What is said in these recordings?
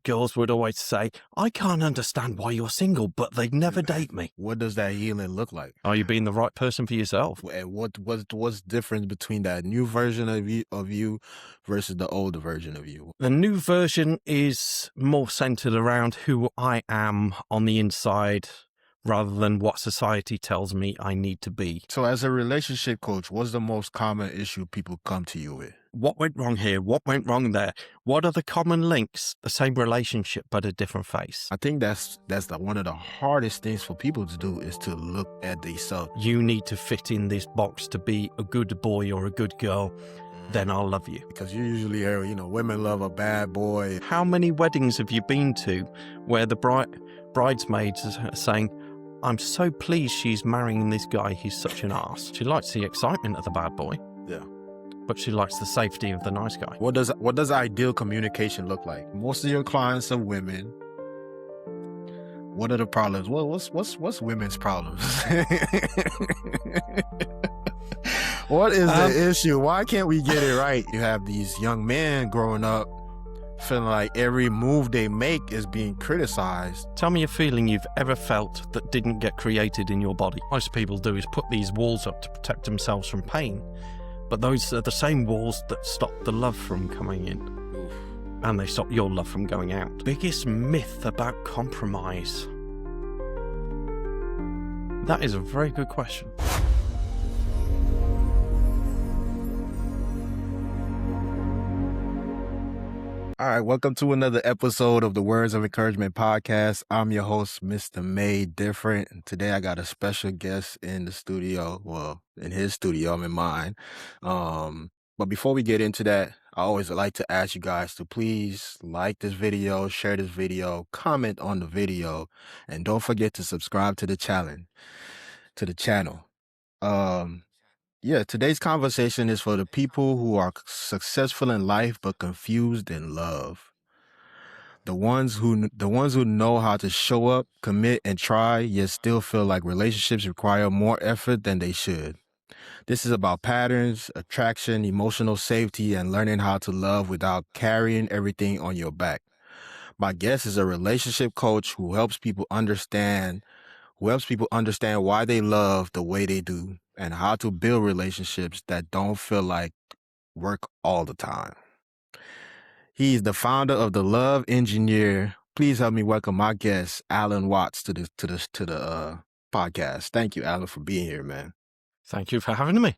girls would always say, I can't understand why you're single, but they'd never date me. What does that healing look like? Are you being the right person for yourself? And what's the difference between that new version of you versus the older version of you? The new version is more centered around who I am on the inside rather than what society tells me I need to be. So as a relationship coach, what's the most common issue people come to you with? What went wrong here? What went wrong there? What are the common links? The same relationship, but a different face. I think that's one of the hardest things for people to do is to look at themselves. You need to fit in this box to be a good boy or a good girl. Then I'll love you. Because you usually hear, women love a bad boy. How many weddings have you been to where the bridesmaids are saying, I'm so pleased she's marrying this guy, he's such an arse. She likes the excitement of the bad boy. Yeah. But she likes the safety of the nice guy. What does ideal communication look like? Most of your clients are women. What are the problems? Well, what's women's problems? What is the issue? Why can't we get it right? You have these young men growing up feeling like every move they make is being criticized. Tell me a feeling you've ever felt that didn't get created in your body. Most people do is put these walls up to protect themselves from pain. But those are the same walls that stop the love from coming in. Oof. And they stop your love from going out. Biggest myth about compromise? That is a very good question. All right, welcome to another episode of the Words of Encouragement podcast. I'm your host, Mr. Made Different. And today I got a special guest in the studio. Well, in his studio, I'm in mine. But before we get into that, I always like to ask you guys to please like this video, share this video, comment on the video, and don't forget to subscribe to the channel. Yeah, today's conversation is for the people who are successful in life but confused in love. The ones who know how to show up, commit, and try, yet still feel like relationships require more effort than they should. This is about patterns, attraction, emotional safety, and learning how to love without carrying everything on your back. My guest is a relationship coach who helps people understand why they love the way they do and how to build relationships that don't feel like work all the time. He's the founder of The Love Engineer. Please help me welcome my guest, Alan Watts, to the podcast. Thank you, Alan, for being here, man. Thank you for having me.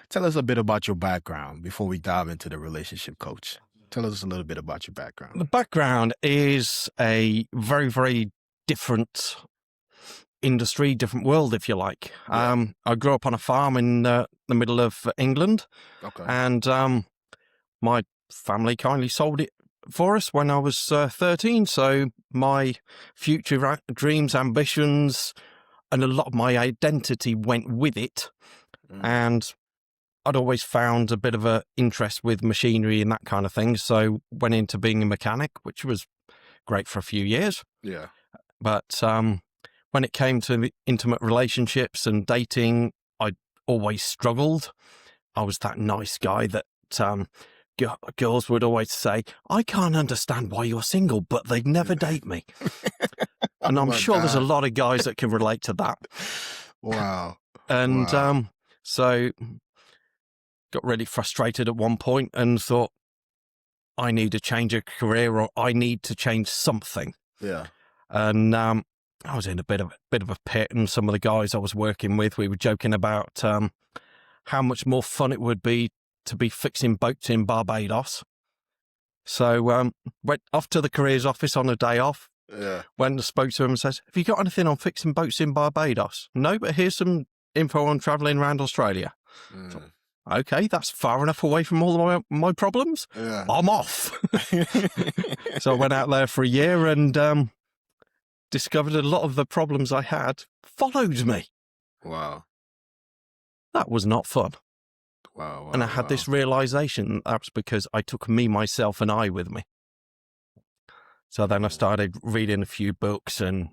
Tell us a bit about your background before we dive into the relationship coach. Tell us a little bit about your background. The background is a very, very different industry, different world, if you like. Yeah. I grew up on a farm in the middle of England. Okay. And my family kindly sold it for us when I was 13. So my future dreams, ambitions, and a lot of my identity went with it. And I'd always found a bit of an interest with machinery and that kind of thing. So went into being a mechanic, which was great for a few years. Yeah. But when it came to intimate relationships and dating, I always struggled. I was that nice guy that girls would always say, I can't understand why you're single, but they'd never date me. And I'm sure there's a lot of guys that can relate to that. Wow. And Wow. so got really frustrated at one point and thought, I need to change a career or I need to change something. Yeah. And I was in a bit of a pit, and some of the guys I was working with, we were joking about how much more fun it would be to be fixing boats in Barbados. So went off to the careers office on a day off. Yeah. Went and spoke to him and says, have you got anything on fixing boats in Barbados? No, but here's some info on travelling around Australia. So, okay, that's far enough away from all of my problems. Yeah. I'm off. So I went out there for a year and discovered a lot of the problems I had followed me. Wow. That was not fun. Wow. And I had this realization that was because I took me, myself, and I with me. So then I started reading a few books and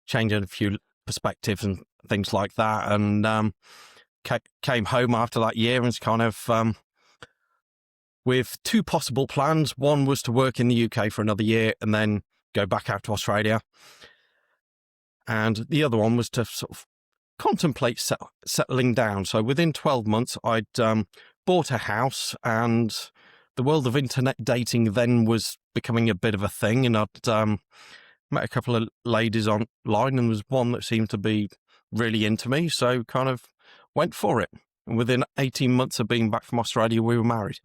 changing a few perspectives and things like that. And came home after that year and kind of with two possible plans. One was to work in the UK for another year and then go back out to Australia. And the other one was to sort of contemplate settling down. So within 12 months, I'd bought a house, and the world of internet dating then was becoming a bit of a thing. And I'd met a couple of ladies online, and there was one that seemed to be really into me. So kind of went for it. And within 18 months of being back from Australia, we were married.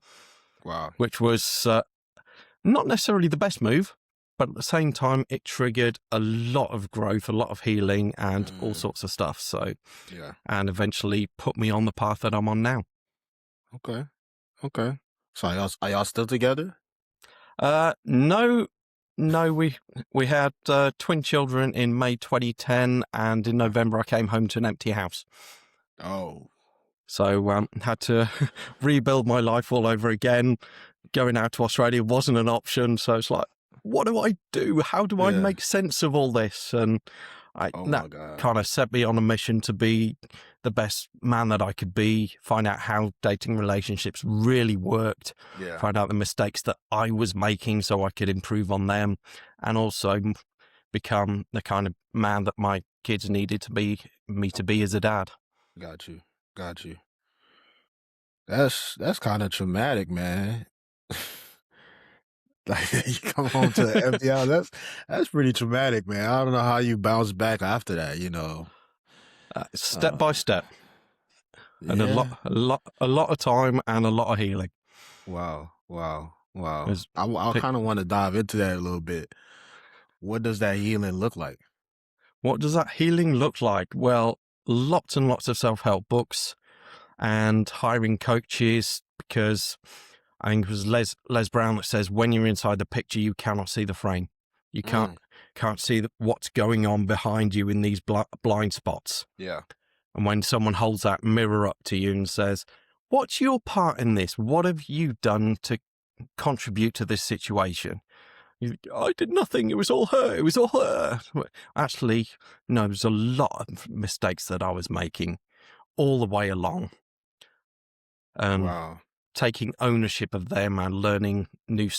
Wow. Which was not necessarily the best move, but at the same time, it triggered a lot of growth, a lot of healing, and all sorts of stuff. So, Yeah. and eventually put me on the path that I'm on now. Okay. Okay. So are y'all still together? No, we had twin children in May 2010, and in November I came home to an empty house. Oh. So had to rebuild my life all over again. Going out to Australia wasn't an option. So it's like, what do I do? How do I Yeah. make sense of all this? And Oh that my God. kind of set me on a mission to be the best man that I could be, find out how dating relationships really worked, Yeah. find out the mistakes that I was making so I could improve on them, and also become the kind of man that my kids needed me to be as a dad. Got you. Got you. That's kind of traumatic, man. Like you come home to an empty house. That's pretty traumatic, man. I don't know how you bounce back after that. Step by step, and a Yeah. lot of time and a lot of healing. Wow. There's I kind of want to dive into that a little bit. What does that healing look like? What does that healing look like? Well, lots and lots of self-help books and hiring coaches, because I think it was Les Brown that says, when you're inside the picture, you cannot see the frame. You can't see what's going on behind you in these blind spots. Yeah. And when someone holds that mirror up to you and says, what's your part in this? What have you done to contribute to this situation? I did nothing. It was all her. It was all her. Actually, no, there's a lot of mistakes that I was making all the way along. Wow. Taking ownership of them and learning new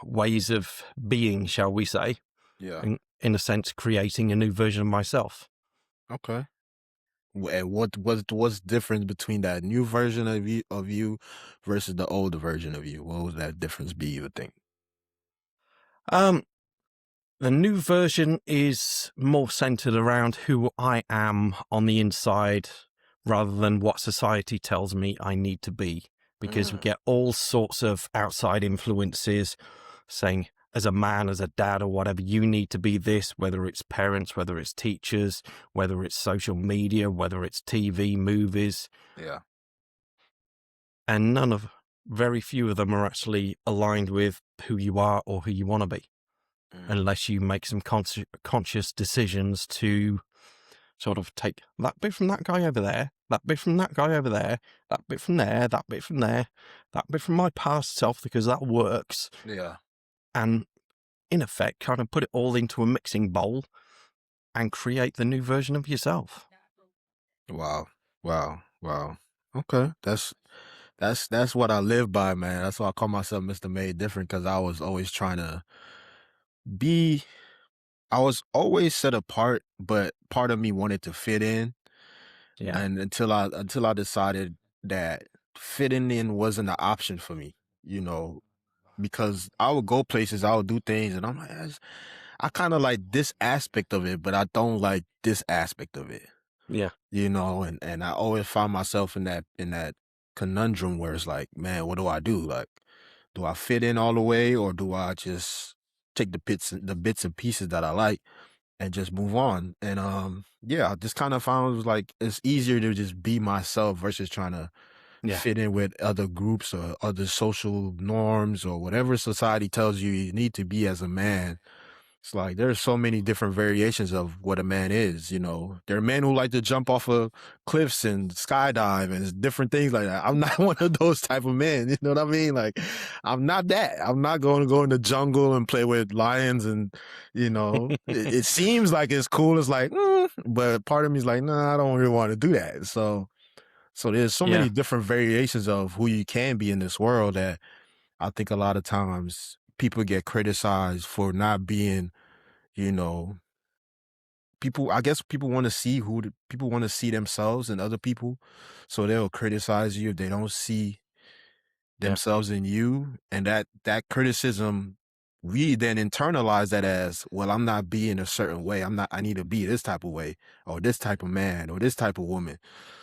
ways of being, shall we say? Yeah. And in a sense, creating a new version of myself. Okay. And what's difference between that new version of you versus the older version of you? What would that difference be, you would think? The new version is more centered around who I am on the inside, rather than what society tells me I need to be, because we get all sorts of outside influences saying, as a man, as a dad or whatever, you need to be this, whether it's parents, whether it's teachers, whether it's social media, whether it's TV, movies. Yeah. And very few of them are actually aligned with who you are or who you want to be, unless you make some conscious decisions to sort of take that bit from that guy over there, that bit from that guy over there, that bit from there, that bit from there, that bit from my past self, because that works. Yeah. And in effect, kind of put it all into a mixing bowl and create the new version of yourself. Wow. Okay. That's what I live by, man. That's why I call myself Mr. Made Different, because I was always trying to I was always set apart, but part of me wanted to fit in. Yeah. And until I decided that fitting in wasn't an option for me, because I would go places, I would do things, and I'm like, I kind of like this aspect of it, but I don't like this aspect of it. Yeah. And I always find myself in that conundrum where it's like, man, what do I do? Like, do I fit in all the way, or do I just take the bits and pieces that I like and just move on? And I just kind of found it was like it's easier to just be myself versus trying to fit in with other groups or other social norms or whatever society tells you need to be as a man. It's like there's so many different variations of what a man is. There are men who like to jump off of cliffs and skydive and different things like that. I'm not one of those type of men. You know what I mean? Like, I'm not that. I'm not going to go in the jungle and play with lions. And it seems like it's cool. It's like, but part of me is like, nah, I don't really want to do that. So So there's so Yeah. many different variations of who you can be in this world that I think a lot of times people get criticized for not being, you know, people. I guess people want to see people want to see themselves in other people, so they'll criticize you if they don't see Yeah. themselves in you, and that criticism, we then internalize that as, well, I'm not being a certain way. I need to be this type of way, or this type of man, or this type of woman.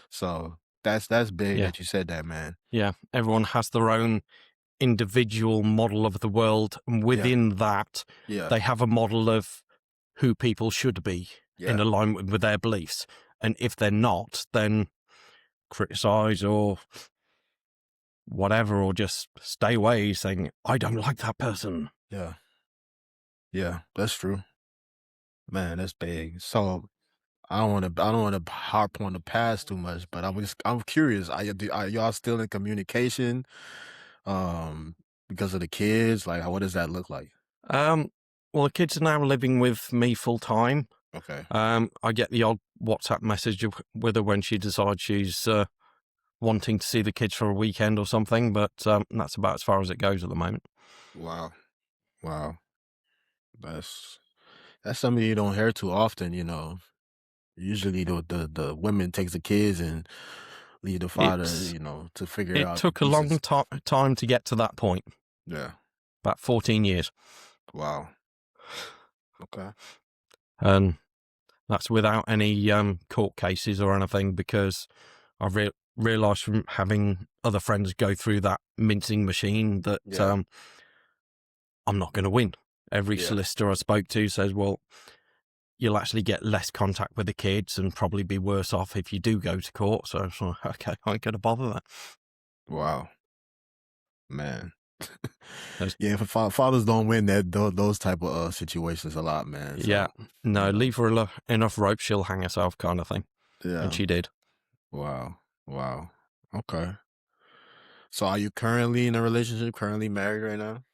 So that's big Yeah. that you said that, man. Yeah. Everyone has their own individual model of the world, and Yeah, within that, yeah, they have a model of who people should be in yeah, alignment with their beliefs. And if they're not, then criticize or whatever, or just stay away saying, I don't like that person. yeah, yeah. That's true, man. That's big. So I don't want to harp on the past too much, but I'm curious. Are y'all still in communication? Because of the kids, like, what does that look like? Um, well, the kids are now living with me full time. Okay. I get the odd WhatsApp message with her when she decides she's wanting to see the kids for a weekend or something, but that's about as far as it goes at the moment. Wow. Wow. That's that's something you don't hear too often, you know. Usually the women takes the kids and leave the father, It's you know, to figure It out the took a long pieces. time to get to that point, Yeah. about 14 years. Wow. Okay. And that's without any court cases or anything, because I've realised from having other friends go through that mincing machine that Yeah. I'm not going to win. Every Yeah. solicitor I spoke to says, well, you'll actually get less contact with the kids and probably be worse off if you do go to court. So, okay, I ain't going to bother that. Wow. Man. There's- Yeah, fathers don't win those type of situations a lot, man. yeah, So, no, you know. leave her enough rope, she'll hang herself kind of thing. Yeah. And she did. Wow. Wow. Okay. So are you currently in a relationship, currently married right now?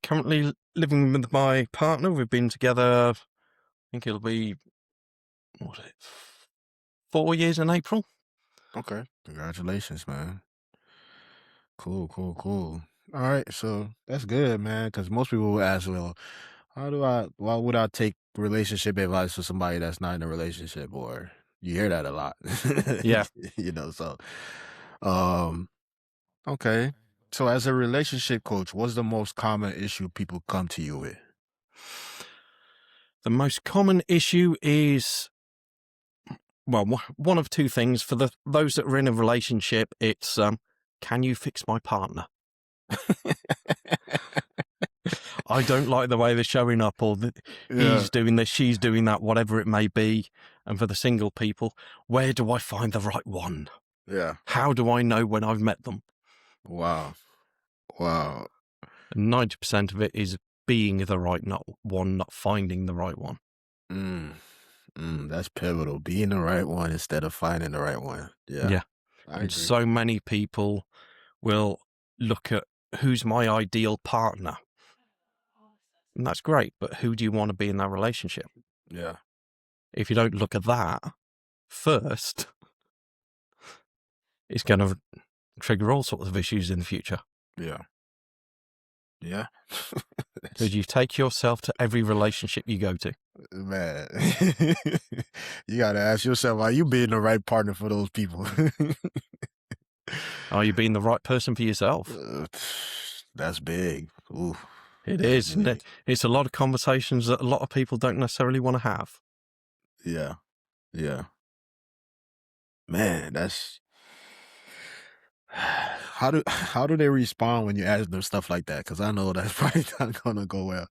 Currently living with my partner. We've been together, I think it'll be, what is it, 4 years in April. Okay. Congratulations, man. Cool, cool, cool. All right, so that's good, man. Because most people will ask, well, why would I take relationship advice for somebody that's not in a relationship? Or you hear that a lot, Yeah. you know. So, um, okay. So, as a relationship coach, what's the most common issue people come to you with? The most common issue is, well, one of two things. For those that are in a relationship, it's, can you fix my partner? I don't like the way they're showing up, or Yeah, he's doing this, she's doing that, whatever it may be. And for the single people, where do I find the right one? yeah. How do I know when I've met them? Wow, wow. And 90% of it is being the right one, not finding the right one. That's pivotal. Being the right one instead of finding the right one. Yeah, Yeah. I And agree. so many people will look at who's my ideal partner. And that's great, but who do you want to be in that relationship? Yeah, If you don't look at that first, it's going to trigger all sorts of issues in the future. yeah, yeah. Because you take yourself to every relationship you go to. Man, you gotta ask yourself, are you being the right partner for those people? Are you being the right person for yourself? That's big. Ooh, It that's is, isn't big. it? It's a lot of conversations that a lot of people don't necessarily want to have. Yeah, yeah. Man, that's how do they respond when you ask them stuff like that? Because I know that's probably not gonna go well.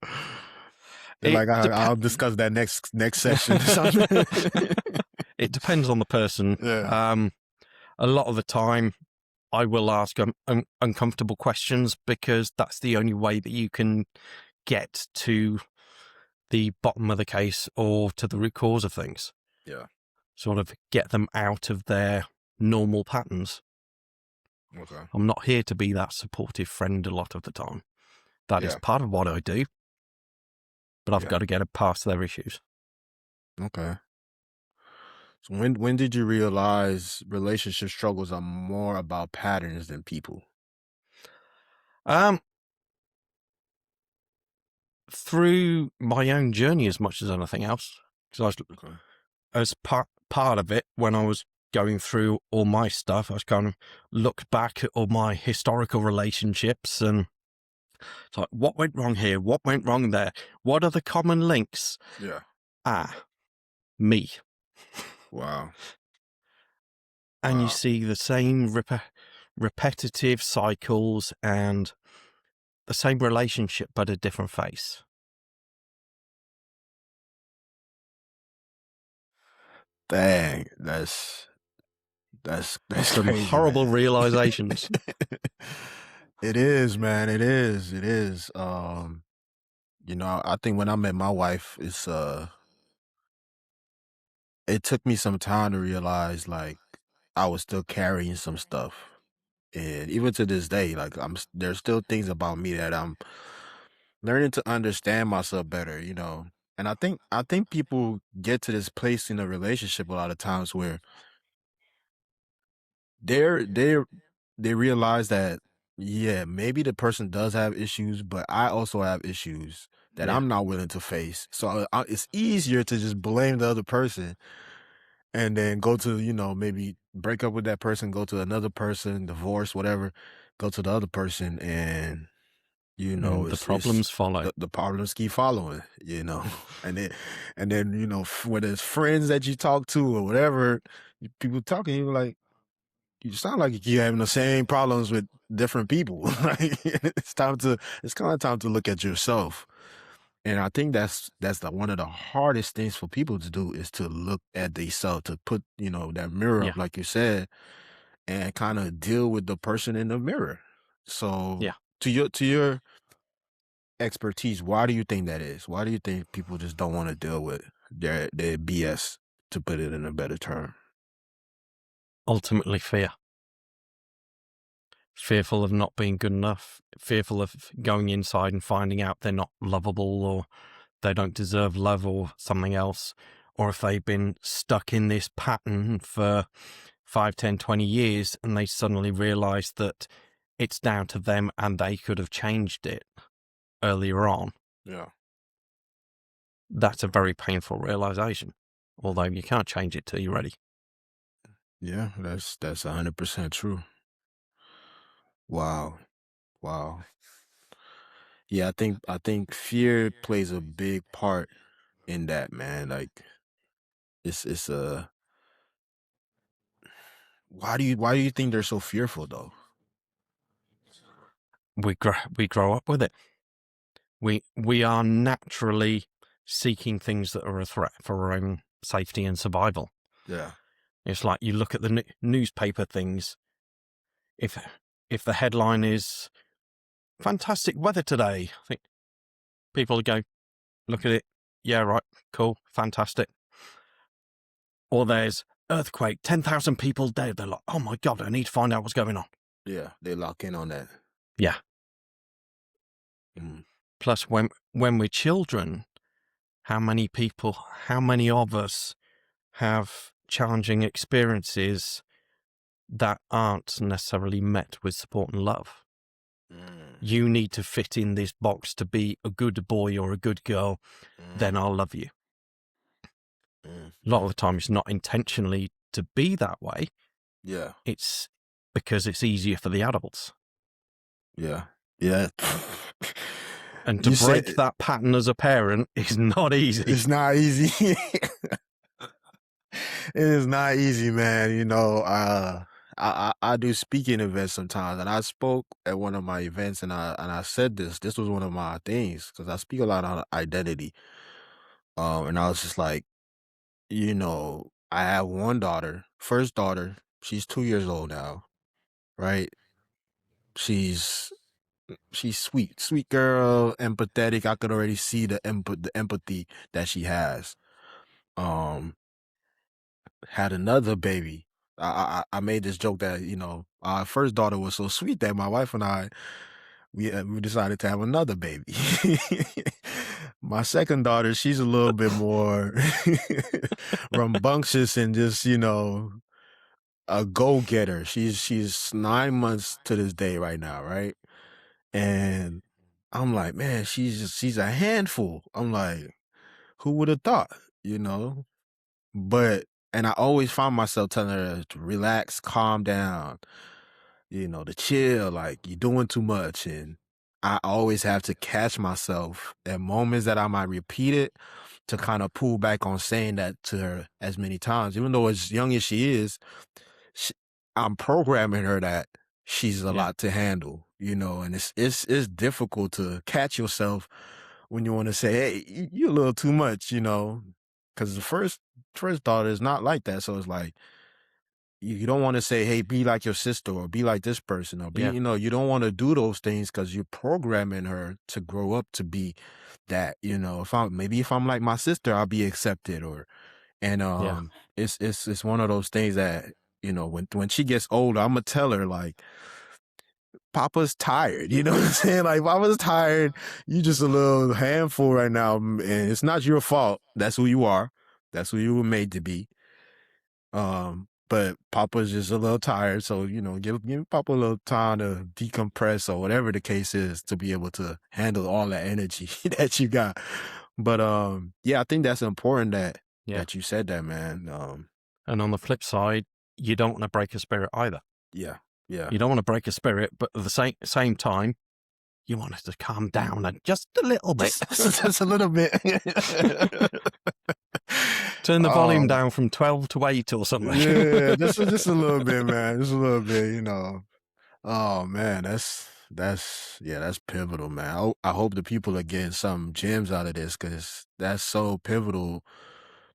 They're It like, I'll discuss that next session or something. It depends on the person. Yeah. A lot of the time, I will ask uncomfortable questions, because that's the only way that you can get to the bottom of the case or to the root cause of things. Yeah. Sort of get them out of their normal patterns. Okay. I'm not here to be that supportive friend a lot of the time. That is Yeah. part of what I do, but I've Yeah. got to get past their issues. Okay. So when did you realize relationship struggles are more about patterns than people? Um, through my own journey as much as anything else, because Okay. as part of it, when I was going through all my stuff, I was kind of looked back at all my historical relationships and it's like, what went wrong here? What went wrong there? What are the common links? Yeah. Me. Wow. And you Wow. see the same repetitive cycles and the same relationship, but a different face. Dang, that's Some crazy, horrible man. realizations. It is, man. It is. It is. I think when I met my wife, it took me some time to realize like I was still carrying some stuff. And even to this day, like there's still things about me that I'm learning to understand myself better. And I think people get to this place in a relationship a lot of times where they're they realize that yeah, maybe the person does have issues, but I also have issues that Yeah. I'm not willing to face. So it's easier to just blame the other person and then go to, maybe break up with that person, go to another person, divorce, whatever, go to the other person and And the it's problems follow. the problems keep following. And then whether it's friends that you talk to or whatever, people talking, you're like, you sound like you're having the same problems with different people. Like it's kind of time to look at yourself. And I think that's one of the hardest things for people to do is to look at themselves, to put, that mirror Yeah. up, like you said, and kind of deal with the person in the mirror. So Yeah. to your expertise, why do you think that is? Why do you think people just don't want to deal with their BS, to put it in a better term? Ultimately, fearful of not being good enough, fearful of going inside and finding out they're not lovable or they don't deserve love or something else, or if they've been stuck in this pattern for 5, 10, 20 years and they suddenly realize that it's down to them and they could have changed it earlier on. Yeah. That's a very painful realization, although you can't change it till you're ready. Yeah, that's 100% true. Wow. Wow. Yeah, I think fear plays a big part in that, man. Like it's why do you think they're so fearful though? We grow up with it. We are naturally seeking things that are a threat for our own safety and survival. Yeah. It's like you look at the newspaper things. If the headline is "fantastic weather today," I think people would go look at it. Yeah, right, cool, fantastic. Or there's earthquake, 10,000 people dead. They're like, oh my god, I need to find out what's going on. Yeah, they lock in on that. Yeah. Mm. Plus, when we're children, how many of us have challenging experiences that aren't necessarily met with support and love? Mm. You need to fit in this box to be a good boy or a good girl, then Mm. I'll love you. Mm. A lot of the time, it's not intentionally to be that way. Yeah. It's because it's easier for the adults. Yeah. Yeah. And to You said break that pattern as a parent is not easy. it's not easy. It is not easy, man. I do speaking events sometimes, and I spoke at one of my events, and I said this. This was one of my things because I speak a lot on identity. And I was just like, I have one daughter, first daughter. She's 2 years old now, right? She's she's sweet, sweet girl, empathetic. I could already see the empathy that she has. Um, had another baby. I made this joke that our first daughter was so sweet that my wife and I we decided to have another baby. My second daughter, she's a little bit more rambunctious and just, a go-getter. She's 9 months to this day right now, right? And I'm like, man, she's a handful. I'm like, who would have thought, you know? But and I always find myself telling her to relax, calm down, to chill, like you're doing too much. And I always have to catch myself at moments that I might repeat it to kind of pull back on saying that to her as many times. Even though as young as she is, she, I'm programming her that she's a Yeah. lot to handle, and it's difficult to catch yourself when you want to say, hey, you're a little too much, because the first daughter is not like that. So it's like, you don't want to say, hey, be like your sister or be like this person or be, Yeah. you don't want to do those things because you're programming her to grow up to be that, if I'm like my sister, I'll be accepted Yeah. it's one of those things that, when she gets older, I'm going to tell her like, Papa's tired, you know what I'm saying? Like, Papa's tired. You just a little handful right now, and it's not your fault. That's who you are. That's who you were made to be. But Papa's just a little tired, so give Papa a little time to decompress or whatever the case is to be able to handle all that energy that you got. But yeah, I think that's important that you said that, man. And on the flip side, you don't want to break a spirit either. Yeah. You don't want to break a spirit, but at the same time, you want it to calm down and just a little bit. Just a little bit. Turn the volume down from 12 to 8 or something. Yeah, just a little bit, man. Just a little bit, Oh man, that's pivotal, man. I hope the people are getting some gems out of this because that's so pivotal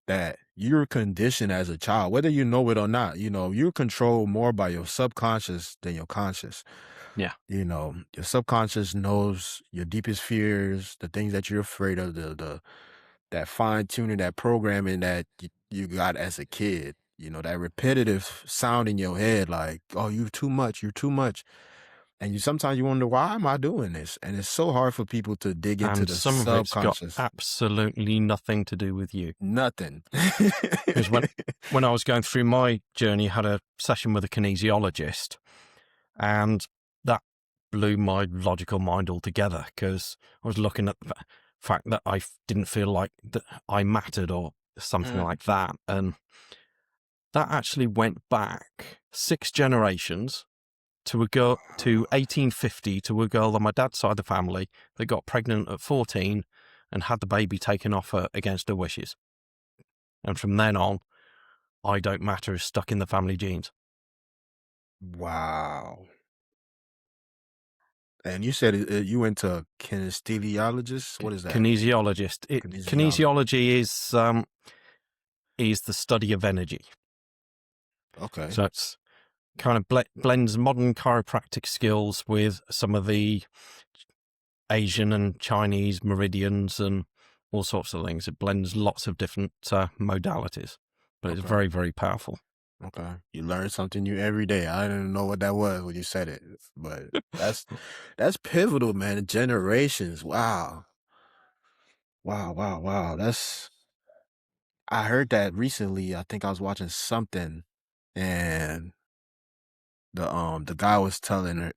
that you're conditioned as a child, whether you know it or not. You're controlled more by your subconscious than your conscious. Yeah. Your subconscious knows your deepest fears, the things that you're afraid of, that fine tuning, that programming that you got as a kid. That repetitive sound in your head, like, oh, you're too much. And sometimes you wonder, why am I doing this? And it's so hard for people to dig into And the some of it's got subconscious. absolutely nothing to do with you. Nothing. Because when I was going through my journey, I had a session with a kinesiologist, and that blew my logical mind altogether because I was looking at the fact that I didn't feel like that I mattered or something like that. And that actually went back 6 generations to a girl, to 1850, to a girl on my dad's side of the family that got pregnant at 14 and had the baby taken off her against her wishes. And from then on, I don't matter is stuck in the family genes. Wow. And you said you went to kinesiologist? What is that? Kinesiologist. Kinesiology is the study of energy. Okay. So it's kind of blends modern chiropractic skills with some of the Asian and Chinese meridians and all sorts of things. It blends lots of different modalities, but it's very, very powerful. Okay. You learn something new every day. I didn't know what that was when you said it, but that's pivotal, man. Generations. Wow. Wow. I heard that recently. I think I was watching something and the guy was telling, I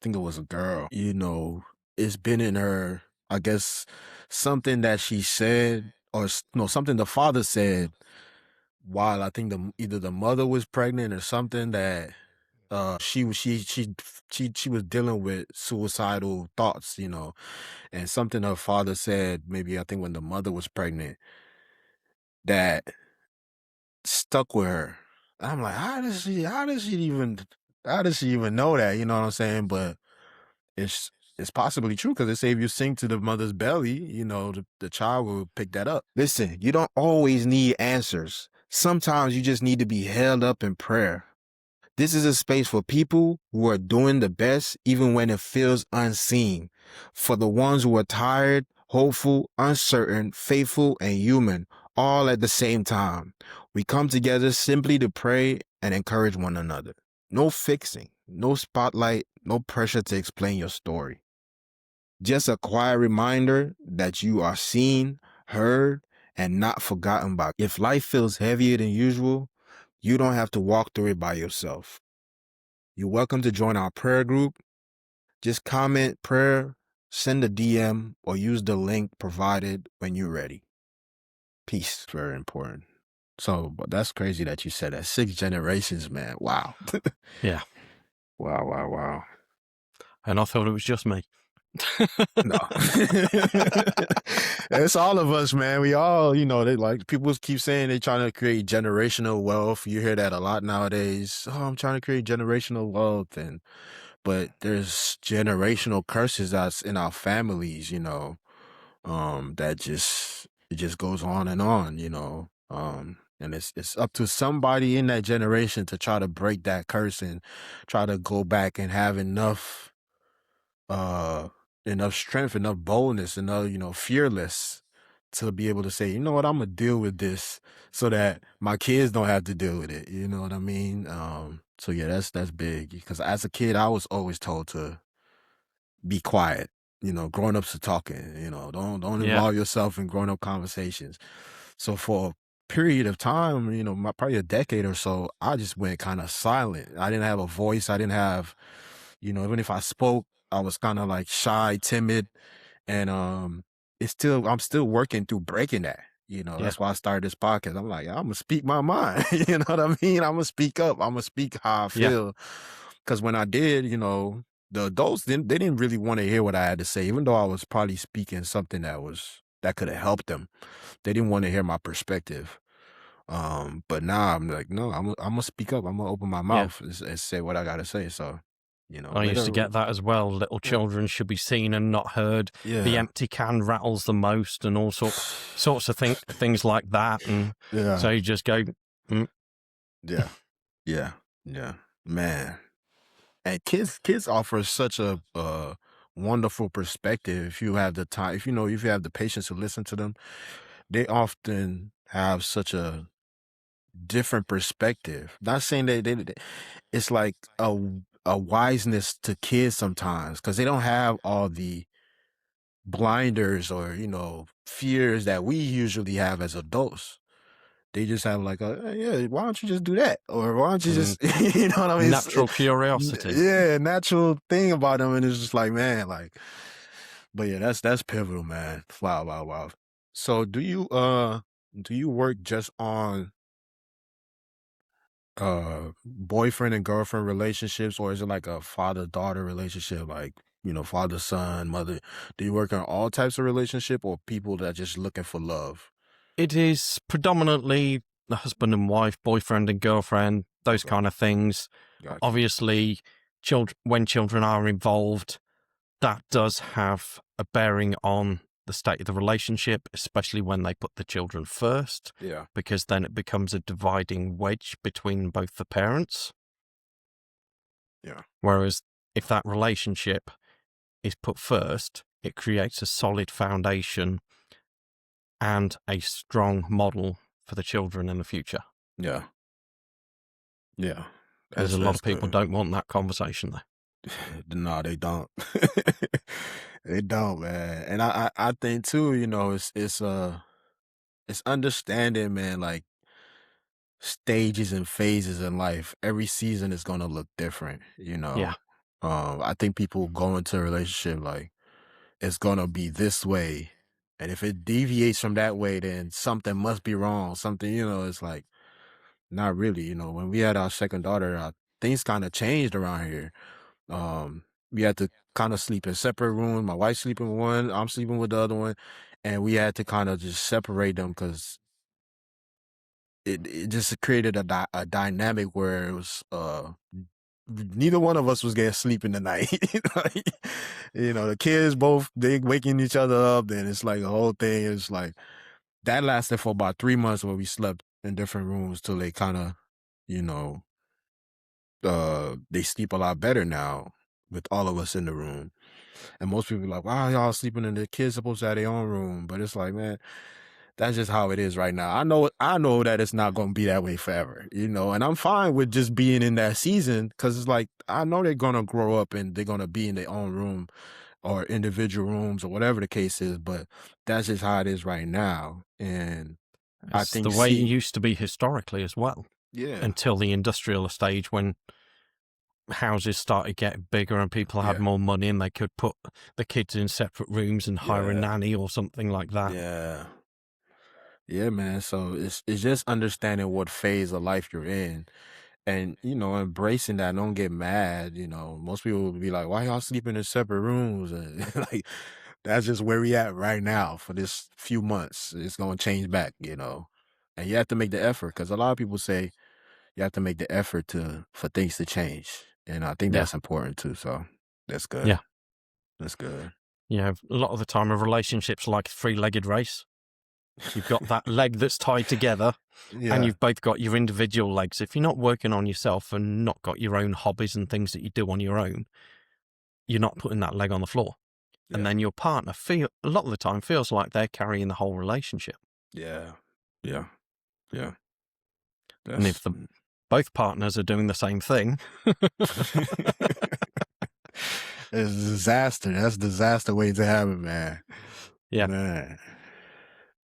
think it was a girl, it's been in her, I guess, something that she said or no, something the father said while I think either the mother was pregnant or something that she was dealing with suicidal thoughts, and something her father said, maybe I think when the mother was pregnant, that stuck with her. I'm like, how does she even know that? You know what I'm saying? But it's possibly true because they say if you sing to the mother's belly, the child will pick that up. Listen, you don't always need answers. Sometimes you just need to be held up in prayer. This is a space for people who are doing the best even when it feels unseen. For the ones who are tired, hopeful, uncertain, faithful, and human, all at the same time. We come together simply to pray and encourage one another. No fixing, no spotlight, no pressure to explain your story. Just a quiet reminder that you are seen, heard, and not forgotten by. If life feels heavier than usual, you don't have to walk through it by yourself. You're welcome to join our prayer group. Just comment prayer, send a DM, or use the link provided when you're ready. Peace. Very important. So, but that's crazy that you said that. 6 generations, man. Wow. Yeah. Wow. And I thought it was just me. No. It's all of us, man. We all, they like, people keep saying they're trying to create generational wealth. You hear that a lot nowadays. Oh, I'm trying to create generational wealth. But there's generational curses that's in our families, that it just goes on, and it's up to somebody in that generation to try to break that curse and try to go back and have enough strength, enough boldness, enough, fearless to be able to say, you know what, I'm gonna deal with this so that my kids don't have to deal with it. You know what I mean? So yeah, that's big, because as a kid, I was always told to be quiet. Grown ups are talking. Don't Yeah. involve yourself in grown up conversations. So for a period of time, probably a decade or so, I just went kind of silent. I didn't have a voice. I didn't have, even if I spoke, I was kind of like shy, timid, and I'm still working through breaking that. That's why I started this podcast. I'm like, I'm gonna speak my mind. You know what I mean? I'm gonna speak up. I'm gonna speak how I feel. Because when I did, the adults they didn't really want to hear what I had to say, even though I was probably speaking something that could have helped them. They didn't want to hear my perspective. But now I'm like, no, I'm gonna speak up. I'm gonna open my mouth and say what I gotta say. So, I used to get that as well. Little children should be seen and not heard. Yeah. The empty can rattles the most, and all sorts of things like that. And so you just go, Yeah, man. And kids offer such a wonderful perspective if you have the time. If you have the patience to listen to them, they often have such a different perspective. Not saying that it's like a wiseness to kids sometimes, because they don't have all the blinders or fears that we usually have as adults. They just have like yeah, why don't you just do that? Or why don't you just, you know what I mean? Natural curiosity. Yeah, natural thing about them. And it's just like, man, like, but yeah, that's pivotal, man. Wow. So do you work just on boyfriend and girlfriend relationships, or is it like a father-daughter relationship, like, father-son, mother? Do you work on all types of relationship, or people that are just looking for love? It is predominantly the husband and wife, boyfriend and girlfriend, those kind of things. Gotcha. Obviously, when children are involved, that does have a bearing on the state of the relationship, especially when they put the children first. Yeah. Because then it becomes a dividing wedge between both the parents. Yeah. Whereas if that relationship is put first, it creates a solid foundation and a strong model for the children in the future. Yeah. Because a lot of people don't want that conversation there. No, they don't. They don't, man. And I think too, it's understanding, man, like stages and phases in life. Every season is gonna look different, Yeah. I think people go into a relationship like it's gonna be this way. And if it deviates from that way, then something must be wrong. Something, it's like, not really. When we had our second daughter, things kind of changed around here. We had to kind of sleep in separate rooms. My wife's sleeping in one, I'm sleeping with the other one, and we had to kind of just separate them because it just created a dynamic where it was neither one of us was getting sleep in the night. Like, the kids both, they waking each other up, then it's like a whole thing. It's like that lasted for about 3 months where we slept in different rooms till they kind of, they sleep a lot better now with all of us in the room. And most people are like, wow, y'all sleeping in, the kids supposed to have their own room. But it's like, man, that's just how it is right now. I know that it's not going to be that way forever, and I'm fine with just being in that season, because it's like, I know they're going to grow up and they're going to be in their own room or individual rooms or whatever the case is, but that's just how it is right now. And I It's the think way it see, used to be historically as well, yeah, until the industrial stage when houses started getting bigger and people had yeah, more money and they could put the kids in separate rooms and hire a yeah, nanny or something like that. yeah, yeah, man. So it's just understanding what phase of life you're in, and embracing that. Don't get mad. Most people will be like, "Why y'all sleeping in separate rooms?" And like that's just where we at right now for this few months. It's gonna change back, and you have to make the effort because a lot of people say you have to make the effort for things to change, and I think Yeah. that's important too. So that's good. Yeah. That's good. A lot of the time a relationship's like a three-legged race. You've got that leg that's tied together and Yeah. you've both got your individual legs. If you're not working on yourself and not got your own hobbies and things that you do on your own, you're not putting that leg on the floor. And Yeah. then your partner a lot of the time feels like they're carrying the whole relationship. Yeah. Yeah. Yeah. And if both partners are doing the same thing, it's disaster. That's disaster way to have it, man. yeah, Man.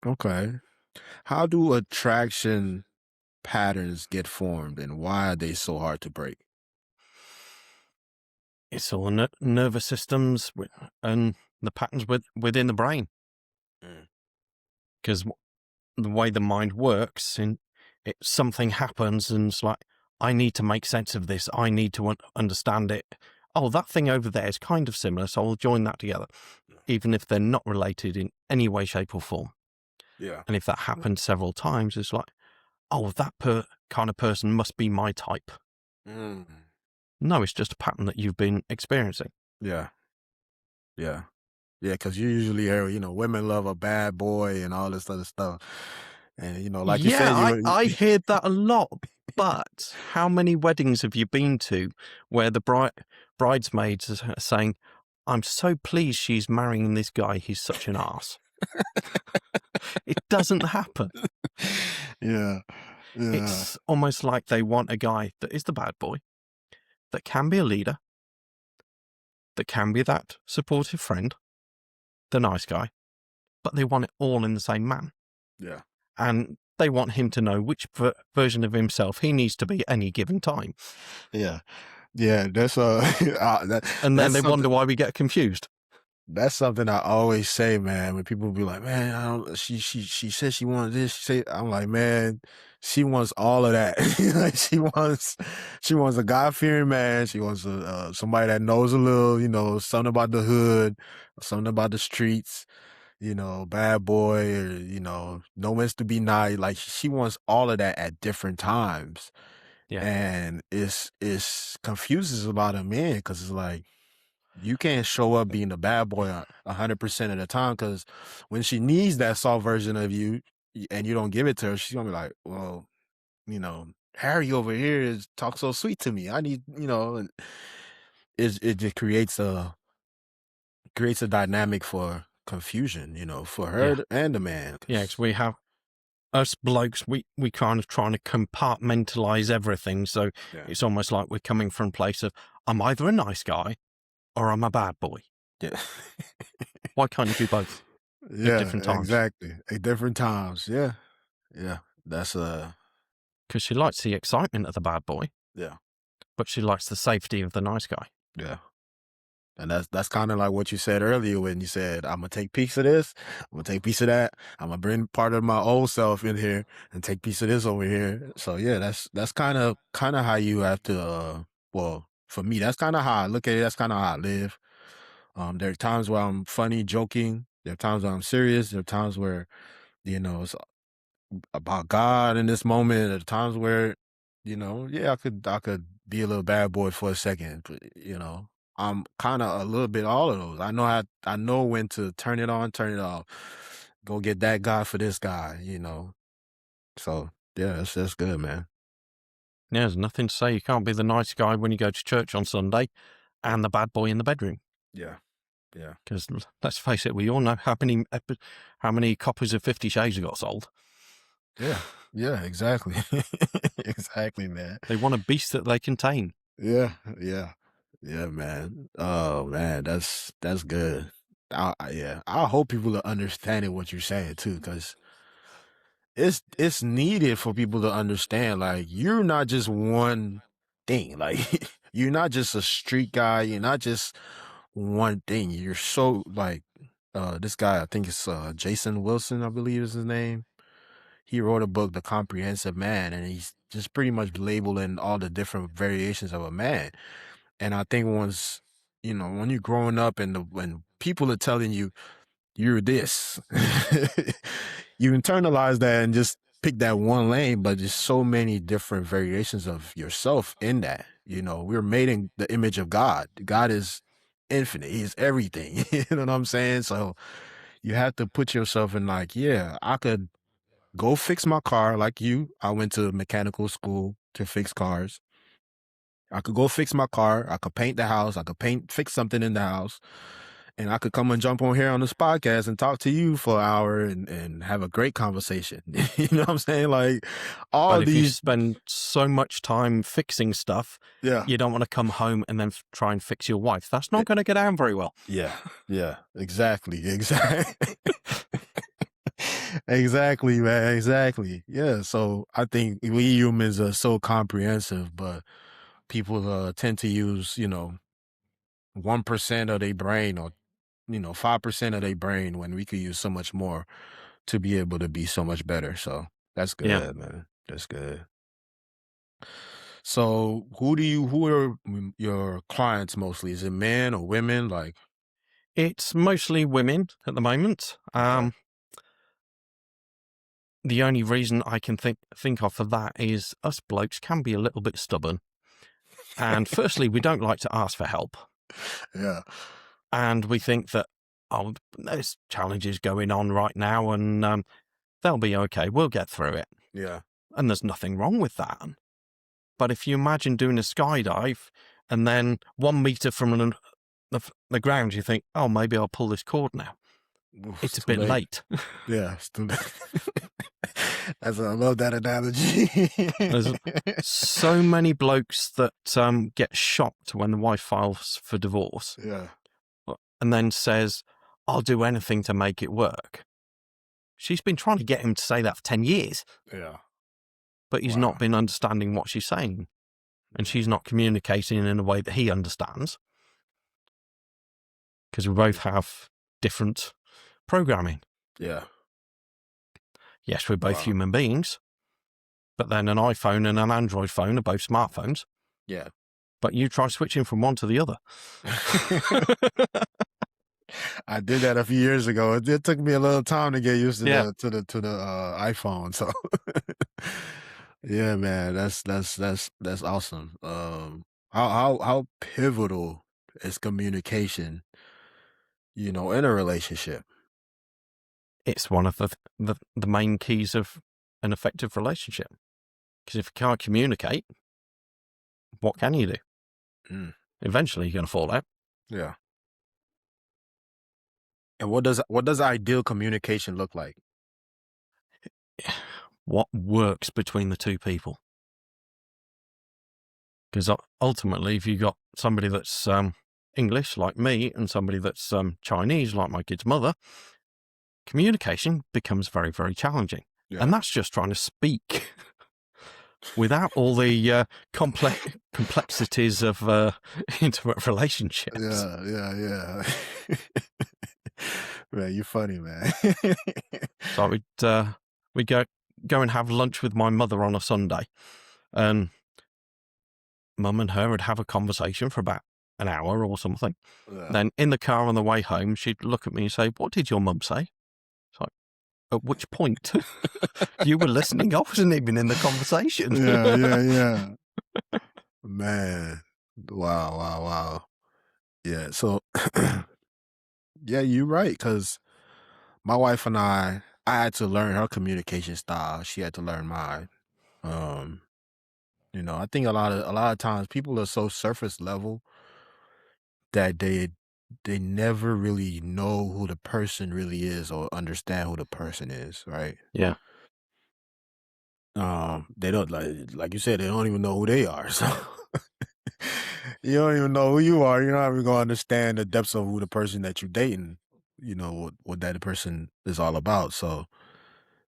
Okay. How do attraction patterns get formed and why are they so hard to break? it's all nervous systems and the patterns within the brain. Mm. Because the way the mind works, something happens and it's like, I need to make sense of this. I need to understand it. Oh, that thing over there is kind of similar, so I'll join that together, even if they're not related in any way, shape, or form. Yeah. And if that happens several times, it's like, oh, that kind of person must be my type. Mm. No, it's just a pattern that you've been experiencing. Yeah. Yeah. Yeah, because you usually hear, women love a bad boy and all this other stuff. And, like you said, I hear that a lot. But how many weddings have you been to where the bridesmaids are saying, I'm so pleased she's marrying this guy. He's such an ass. It doesn't happen. Yeah. Yeah. It's almost like they want a guy that is the bad boy, that can be a leader, that can be that supportive friend, the nice guy, but they want it all in the same man. Yeah. And they want him to know which version of himself he needs to be at any given time. Yeah. Yeah. That's and then they wonder why we get confused. That's something I always say, man. When people be like, "Man, she said she wanted this," I'm like, man, she wants all of that. Like she wants a God-fearing man. She wants somebody that knows a little, something about the hood, something about the streets. Bad boy, or no one's to be nice. Like she wants all of that at different times, Yeah. and it's confuses a lot of men because it's like, you can't show up being the bad boy 100% of the time because when she needs that soft version of you and you don't give it to her, she's gonna be like, well, Harry over here talks so sweet to me. I need, and it just creates a dynamic for confusion, for her and the man. Yeah, because we have us blokes, we kind of trying to compartmentalize everything. So it's almost like we're coming from a place of, I'm either a nice guy or I'm a bad boy. Yeah. Why can't you do both? Yeah, at different times? Exactly. At different times. Yeah. Yeah. That's because she likes the excitement of the bad boy. Yeah. But she likes the safety of the nice guy. Yeah. And that's kind of like what you said earlier when you said, I'm going to take piece of this, I'm going to take piece of that, I'm going to bring part of my old self in here and take piece of this over here. So yeah, that's kind of how you have to, well, for me, that's kind of how I look at it. That's kind of how I live. There are times where I'm funny, joking. There are times where I'm serious. There are times where, it's about God in this moment. There are times where, I could be a little bad boy for a second, but, I'm kind of a little bit all of those. I know when to turn it on, turn it off. Go get that guy for this guy, So yeah, that's good, man. Yeah, there's nothing to say you can't be the nice guy when you go to church on Sunday and the bad boy in the bedroom. Yeah. Yeah. Because let's face it, we all know how many copies of 50 Shades got sold. Yeah. Yeah, exactly. Exactly, man. They want a beast that they contain. Yeah. Yeah. Yeah, man. Oh man, that's good. Yeah, I hope people are understanding what you're saying too, because it's needed for people to understand. Like, you're not just one thing. Like, you're not just a street guy. You're not just one thing. You're so like this guy. I think it's Jason Wilson, I believe is his name. He wrote a book, The Comprehensive Man, and he's just pretty much labeling all the different variations of a man. And I think once, when you're growing up and when people are telling you you're this, you internalize that and just pick that one lane, but there's so many different variations of yourself in that. We're made in the image of God. God is infinite. He's everything. You know what I'm saying? So you have to put yourself in like, yeah, I could go fix my car like you. I went to mechanical school to fix cars. I could go fix my car. I could paint the house. I could fix something in the house. And I could come and jump on here on this podcast and talk to you for an hour and have a great conversation. You know what I'm saying? Like, all But if you these, spend so much time fixing stuff, yeah, you don't want to come home and then try and fix your wife. That's not going to get down very well. yeah, exactly. Exactly, man, exactly. Yeah, so I think we humans are so comprehensive, but people tend to use, 1% of their brain, or 5% of their brain, when we could use so much more to be able to be so much better. So that's Yeah. good, man. That's good. So who are your clients mostly? Is it men or women? Like, It's mostly women at the moment. okay. The only reason I can think of for that is us blokes can be a little bit stubborn. And firstly, we don't like to ask for help. Yeah. And we think that, oh, there's challenges going on right now and they'll be okay. We'll get through it. Yeah. And there's nothing wrong with that. But if you imagine doing a skydive and then 1 meter from the ground, you think, oh, maybe I'll pull this cord now. Oof, It's a too bit late. Yeah, it's too late. I love that analogy. There's so many blokes that get shocked when the wife files for divorce Yeah. and then says, I'll do anything to make it work. She's been trying to get him to say that for 10 years, Yeah. but he's Wow. not been understanding what she's saying. And she's not communicating in a way that he understands. Because we both have different programming. Yeah. Yes, we're both Wow. human beings, but then an iPhone and an Android phone are both smartphones. Yeah. But you try switching from one to the other. I did that a few years ago. It took me a little time to get used to Yeah. the iPhone. So yeah, man, that's awesome. How pivotal is communication, in a relationship? It's one of the main keys of an effective relationship. Because if you can't communicate, what can you do? Mm. Eventually you're going to fall out. Yeah. And what does ideal communication look like? What works between the two people? Because ultimately, if you've got somebody that's English like me and somebody that's Chinese like my kid's mother, communication becomes very, very challenging. Yeah. And that's just trying to speak without all the complexities of intimate relationships. Yeah. Man, you're funny, man. So we'd go and have lunch with my mother on a Sunday, and Mum and her would have a conversation for about an hour or something. Yeah. Then in the car on the way home, she'd look at me and say, "What did your mum say?" It's like, at which point you were listening? I wasn't even in the conversation. Yeah. Man, wow. Yeah, so yeah, you're right, because my wife and I had to learn her communication style. She had to learn mine. I think a lot of times people are so surface level that they never really know who the person really is or understand who the person is, right? Yeah. They don't, like you said, they don't even know who they are. So You don't even know who you are. You're not even gonna understand the depths of who the person that you're dating. You know what that person is all about. So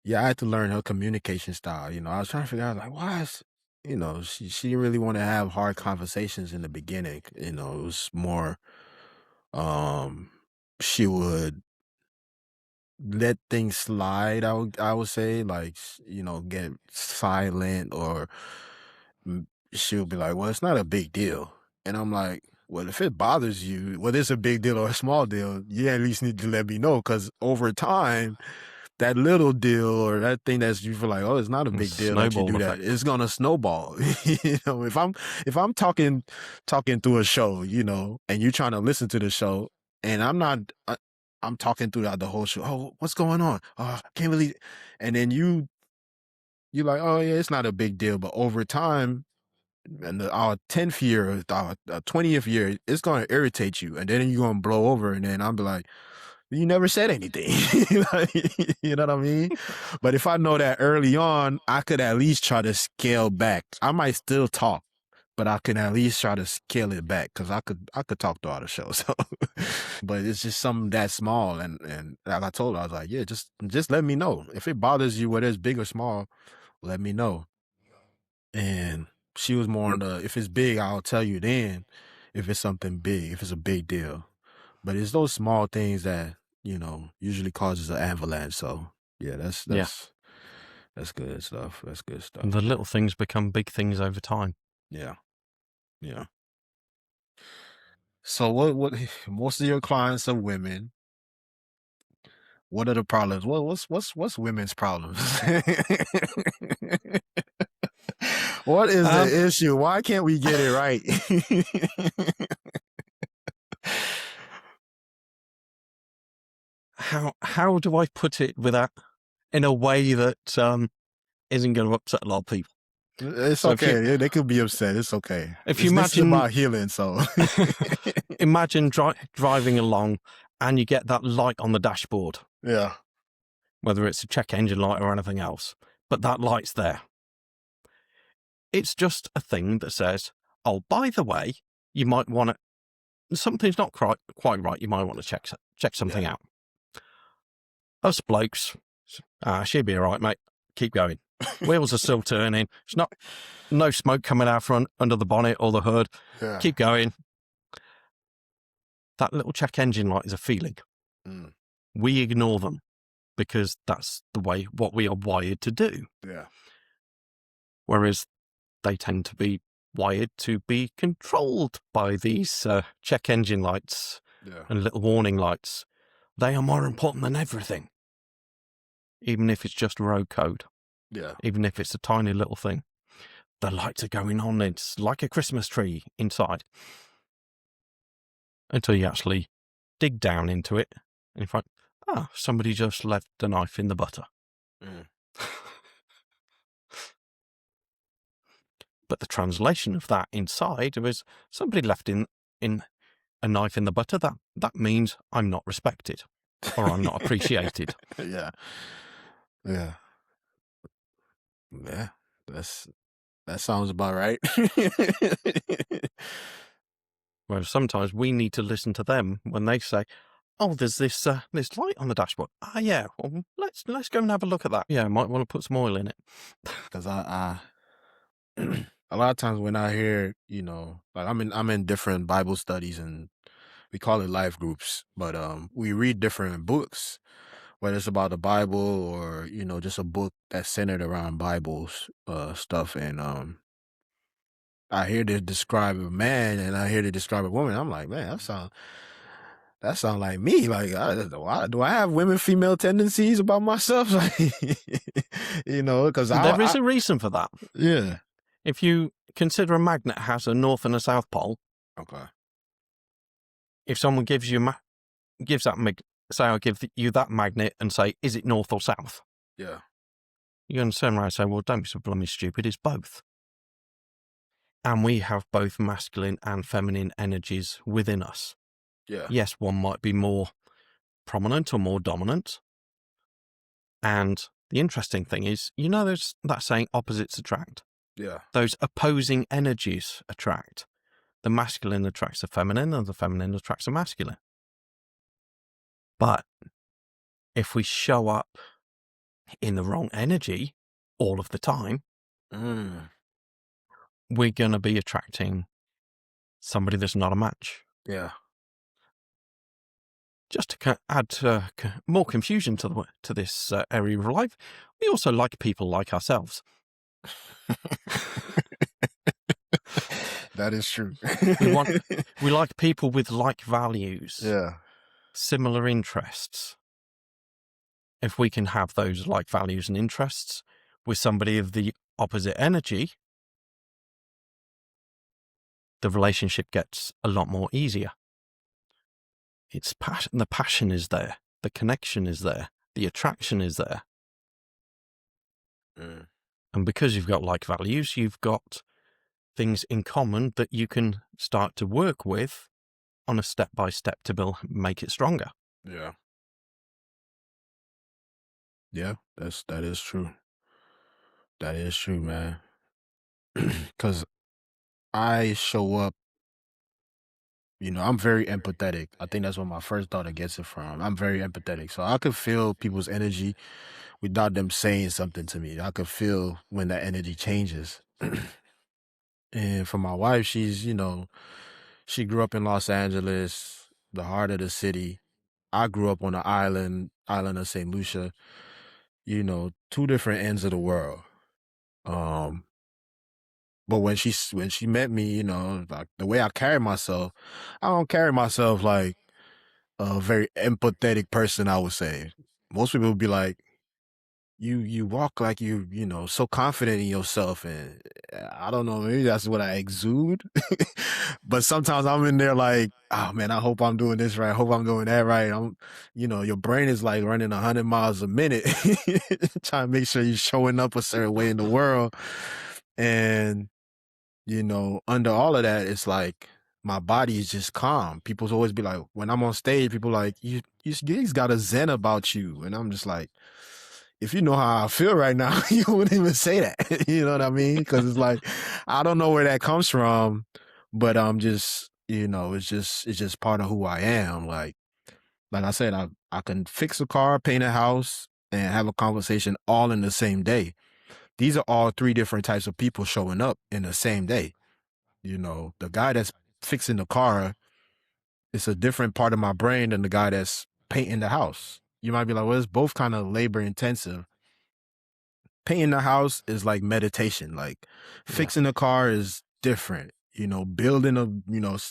yeah, I had to learn her communication style. You know, I was trying to figure out like why is she didn't really want to have hard conversations in the beginning. You know, it was more um she would let things slide. I would say like get silent or she'll be like, well, it's not a big deal. And I'm like, well, if it bothers you, whether it's a big deal or a small deal, you at least need to let me know. Because over time, that little deal or that thing that's you feel like, oh, it's not a big deal that you Snowball do that. effect. It's gonna snowball. If I'm talking through a show, and you're trying to listen to the show, and I'm not. I'm talking throughout the whole show. Oh, what's going on? Oh, I can't believe it. And then you're like, oh yeah, it's not a big deal. But over time, and our 10th year, our 20th year, it's going to irritate you. And then you're going to blow over. And then I'll be like, you never said anything. Like, you know what I mean? But if I know that early on, I could at least try to scale back. I might still talk, but I can at least try to scale it back because I could talk throughout the show. So, but it's just something that small. And like I told her, I was like, yeah, just let me know. If it bothers you, whether it's big or small, let me know. And she was more on the, if it's big, I'll tell you then. If it's something big, if it's a big deal. But it's those small things that, usually causes an avalanche. So yeah, that's Yeah. that's good stuff. That's good stuff. And the little things become big things over time. Yeah. Yeah. So what most of your clients are women. What are the problems? What's women's problems? What is the issue? Why can't we get it right? How do I put it without in a way that isn't going to upset a lot of people? It's So if you- okay. They could be upset. It's okay. If you This is imagine- about healing, so Imagine driving along and you get that light on the dashboard, yeah, whether it's a check engine light or anything else, but that light's there. It's just a thing that says, oh, by the way, you might want to, something's not quite right, you might want to check something out. Us blokes, she'll be all right, mate. Keep going. Wheels are still turning. It's no smoke coming out front under the bonnet or the hood. yeah. Keep going. That little check engine light is a feeling. Mm. We ignore them because that's what we are wired to do. Yeah. Whereas they tend to be wired to be controlled by these check engine lights and little warning lights. They are more important than everything. Even if it's just road code. Yeah. Even if it's a tiny little thing. The lights are going on. It's like a Christmas tree inside. Until you actually dig down into it. And you find, somebody just left a knife in the butter. Mm. But the translation of that inside was somebody left in a knife in the butter. That means I'm not respected or I'm not appreciated. Yeah. Yeah. Yeah. That sounds about right. Whereas sometimes we need to listen to them when they say, oh, there's this light on the dashboard. Yeah, well, let's go and have a look at that. Yeah, I might want to put some oil in it. Because I a lot of times when I hear, like I'm in different Bible studies and we call it life groups, but we read different books, whether it's about the Bible or, just a book that's centered around Bibles stuff. And I hear they describe a man and I hear they describe a woman. I'm like, man, that sound like me. Like, do I have female tendencies about myself? Like, because There is a reason for that. Yeah. If you consider a magnet has a north and a south pole, Okay. if someone gives you say I'll give you that magnet and say, is it north or south? Yeah. You're going to turn around and say, well, don't be so bloody stupid. It's both. And we have both masculine and feminine energies within us. Yeah. Yes, one might be more prominent or more dominant. And the interesting thing is, there's that saying opposites attract. Yeah. Those opposing energies attract. the masculine attracts the feminine and the feminine attracts the masculine. But if we show up in the wrong energy all of the time, we're going to be attracting somebody that's not a match. Yeah. Just to add more confusion to this area of life, we also like people like ourselves. That is true. We like people with like values, Yeah. similar interests. If we can have those like values and interests with somebody of the opposite energy, the relationship gets a lot more easier. It's passion. The passion is there. The connection is there. The attraction is there. And because you've got like values, you've got things in common that you can start to work with on a step-by-step to make it stronger. Yeah. Yeah, that is true. That is true, man. Because I show up, I'm very empathetic. I think that's what my first thought gets it from. I'm very empathetic. So I could feel people's energy without them saying something to me. I could feel when that energy changes. And for my wife, she's, she grew up in Los Angeles, the heart of the city. I grew up on the island of St. Lucia, two different ends of the world. But when she met me, like the way I carry myself, I don't carry myself like a very empathetic person, I would say. Most people would be like, you walk like so confident in yourself, and I don't know, maybe that's what I exude. But sometimes I'm in there like, oh man, I hope I'm doing this right. I hope I'm doing that right. Your brain is like running 100 miles a minute, trying to make sure you're showing up a certain way in the world. And, under all of that, it's like my body is just calm. People always be like, when I'm on stage, people like, you just got a zen about you. And I'm just like, if you know how I feel right now, you wouldn't even say that. You know what I mean? Because it's like, I don't know where that comes from, but I'm just, it's just part of who I am. Like I said, I can fix a car, paint a house, and have a conversation all in the same day. These are all three different types of people showing up in the same day. The guy that's fixing the car, it's a different part of my brain than the guy that's painting the house. You might be like, well, it's both kind of labor intensive. Painting the house is like meditation. Like fixing the car is different. Building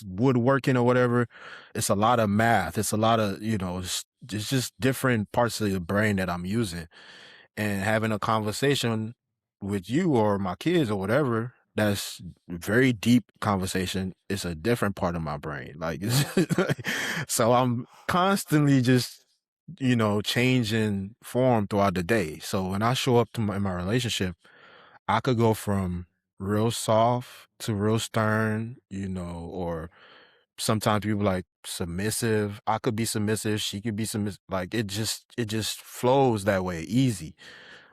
woodworking or whatever, it's a lot of math. It's a lot of, it's just different parts of the brain that I'm using. And having a conversation with you or my kids or whatever, that's very deep conversation. It's a different part of my brain. Like, so I'm constantly just, changing form throughout the day. So when I show up in my relationship, I could go from real soft to real stern, or sometimes people like submissive. I could be submissive. She could be submissive. Like it just flows that way, easy.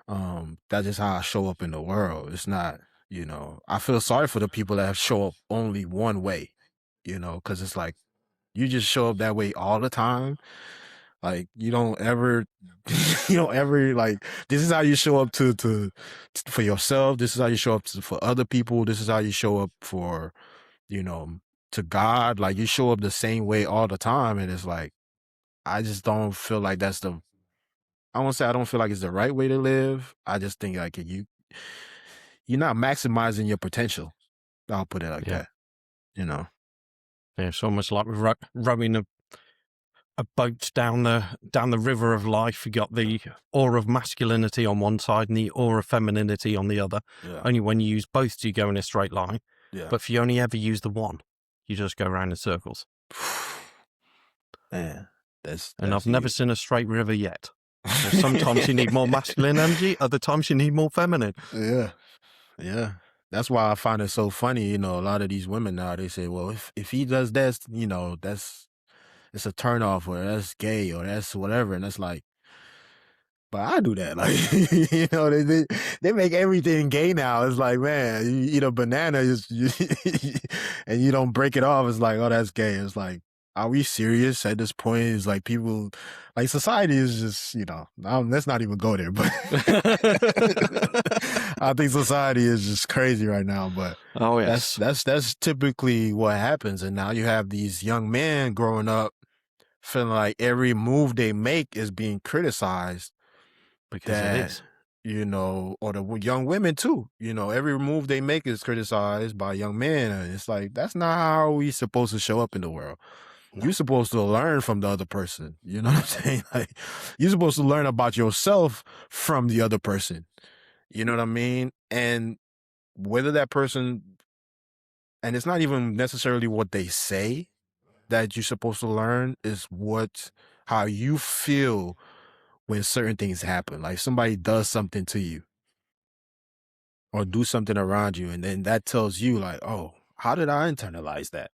That's just how I show up in the world. It's not, I feel sorry for the people that show up only one way, because it's like you just show up that way all the time. Like you don't ever like, this is how you show up to for yourself. This is how you show up for other people. This is how you show up for, to God. Like you show up the same way all the time. And it's like, I just don't feel like that's I won't say I don't feel like it's the right way to live. I just think like you're not maximizing your potential. I'll put it like that. Yeah, it's almost like rowing a boat down the river of life. You got the aura of masculinity on one side and the aura of femininity on the other. Yeah. Only when you use both do you go in a straight line. Yeah. But if you only ever use the one, you just go around in circles. Man, and I've never seen a straight river yet. Sometimes you need more masculine energy, other times you need more feminine. Yeah. That's why I find it so funny, a lot of these women now, they say, well, if he does this, it's a turnoff, or that's gay, or that's whatever. And it's like, But I do that. Like, they make everything gay now. It's like, man, you eat a banana and you don't break it off. It's like, oh, that's gay. It's like, are we serious at this point? It's like people, like society is just, let's not even go there. But I think society is just crazy right now. But Oh, yes. that's typically what happens. And now you have these young men growing up feeling like every move they make is being criticized. Because it That, is. or the young women too, every move they make is criticized by young men. And it's like, that's not how we supposed to show up in the world. No. You're supposed to learn from the other person. You know what I'm saying? Like, you're supposed to learn about yourself from the other person. You know what I mean? And whether that person, and it's not even necessarily what they say that you're supposed to learn, is how you feel when certain things happen. Like somebody does something to you or do something around you, and then that tells you like, oh, how did I internalize that?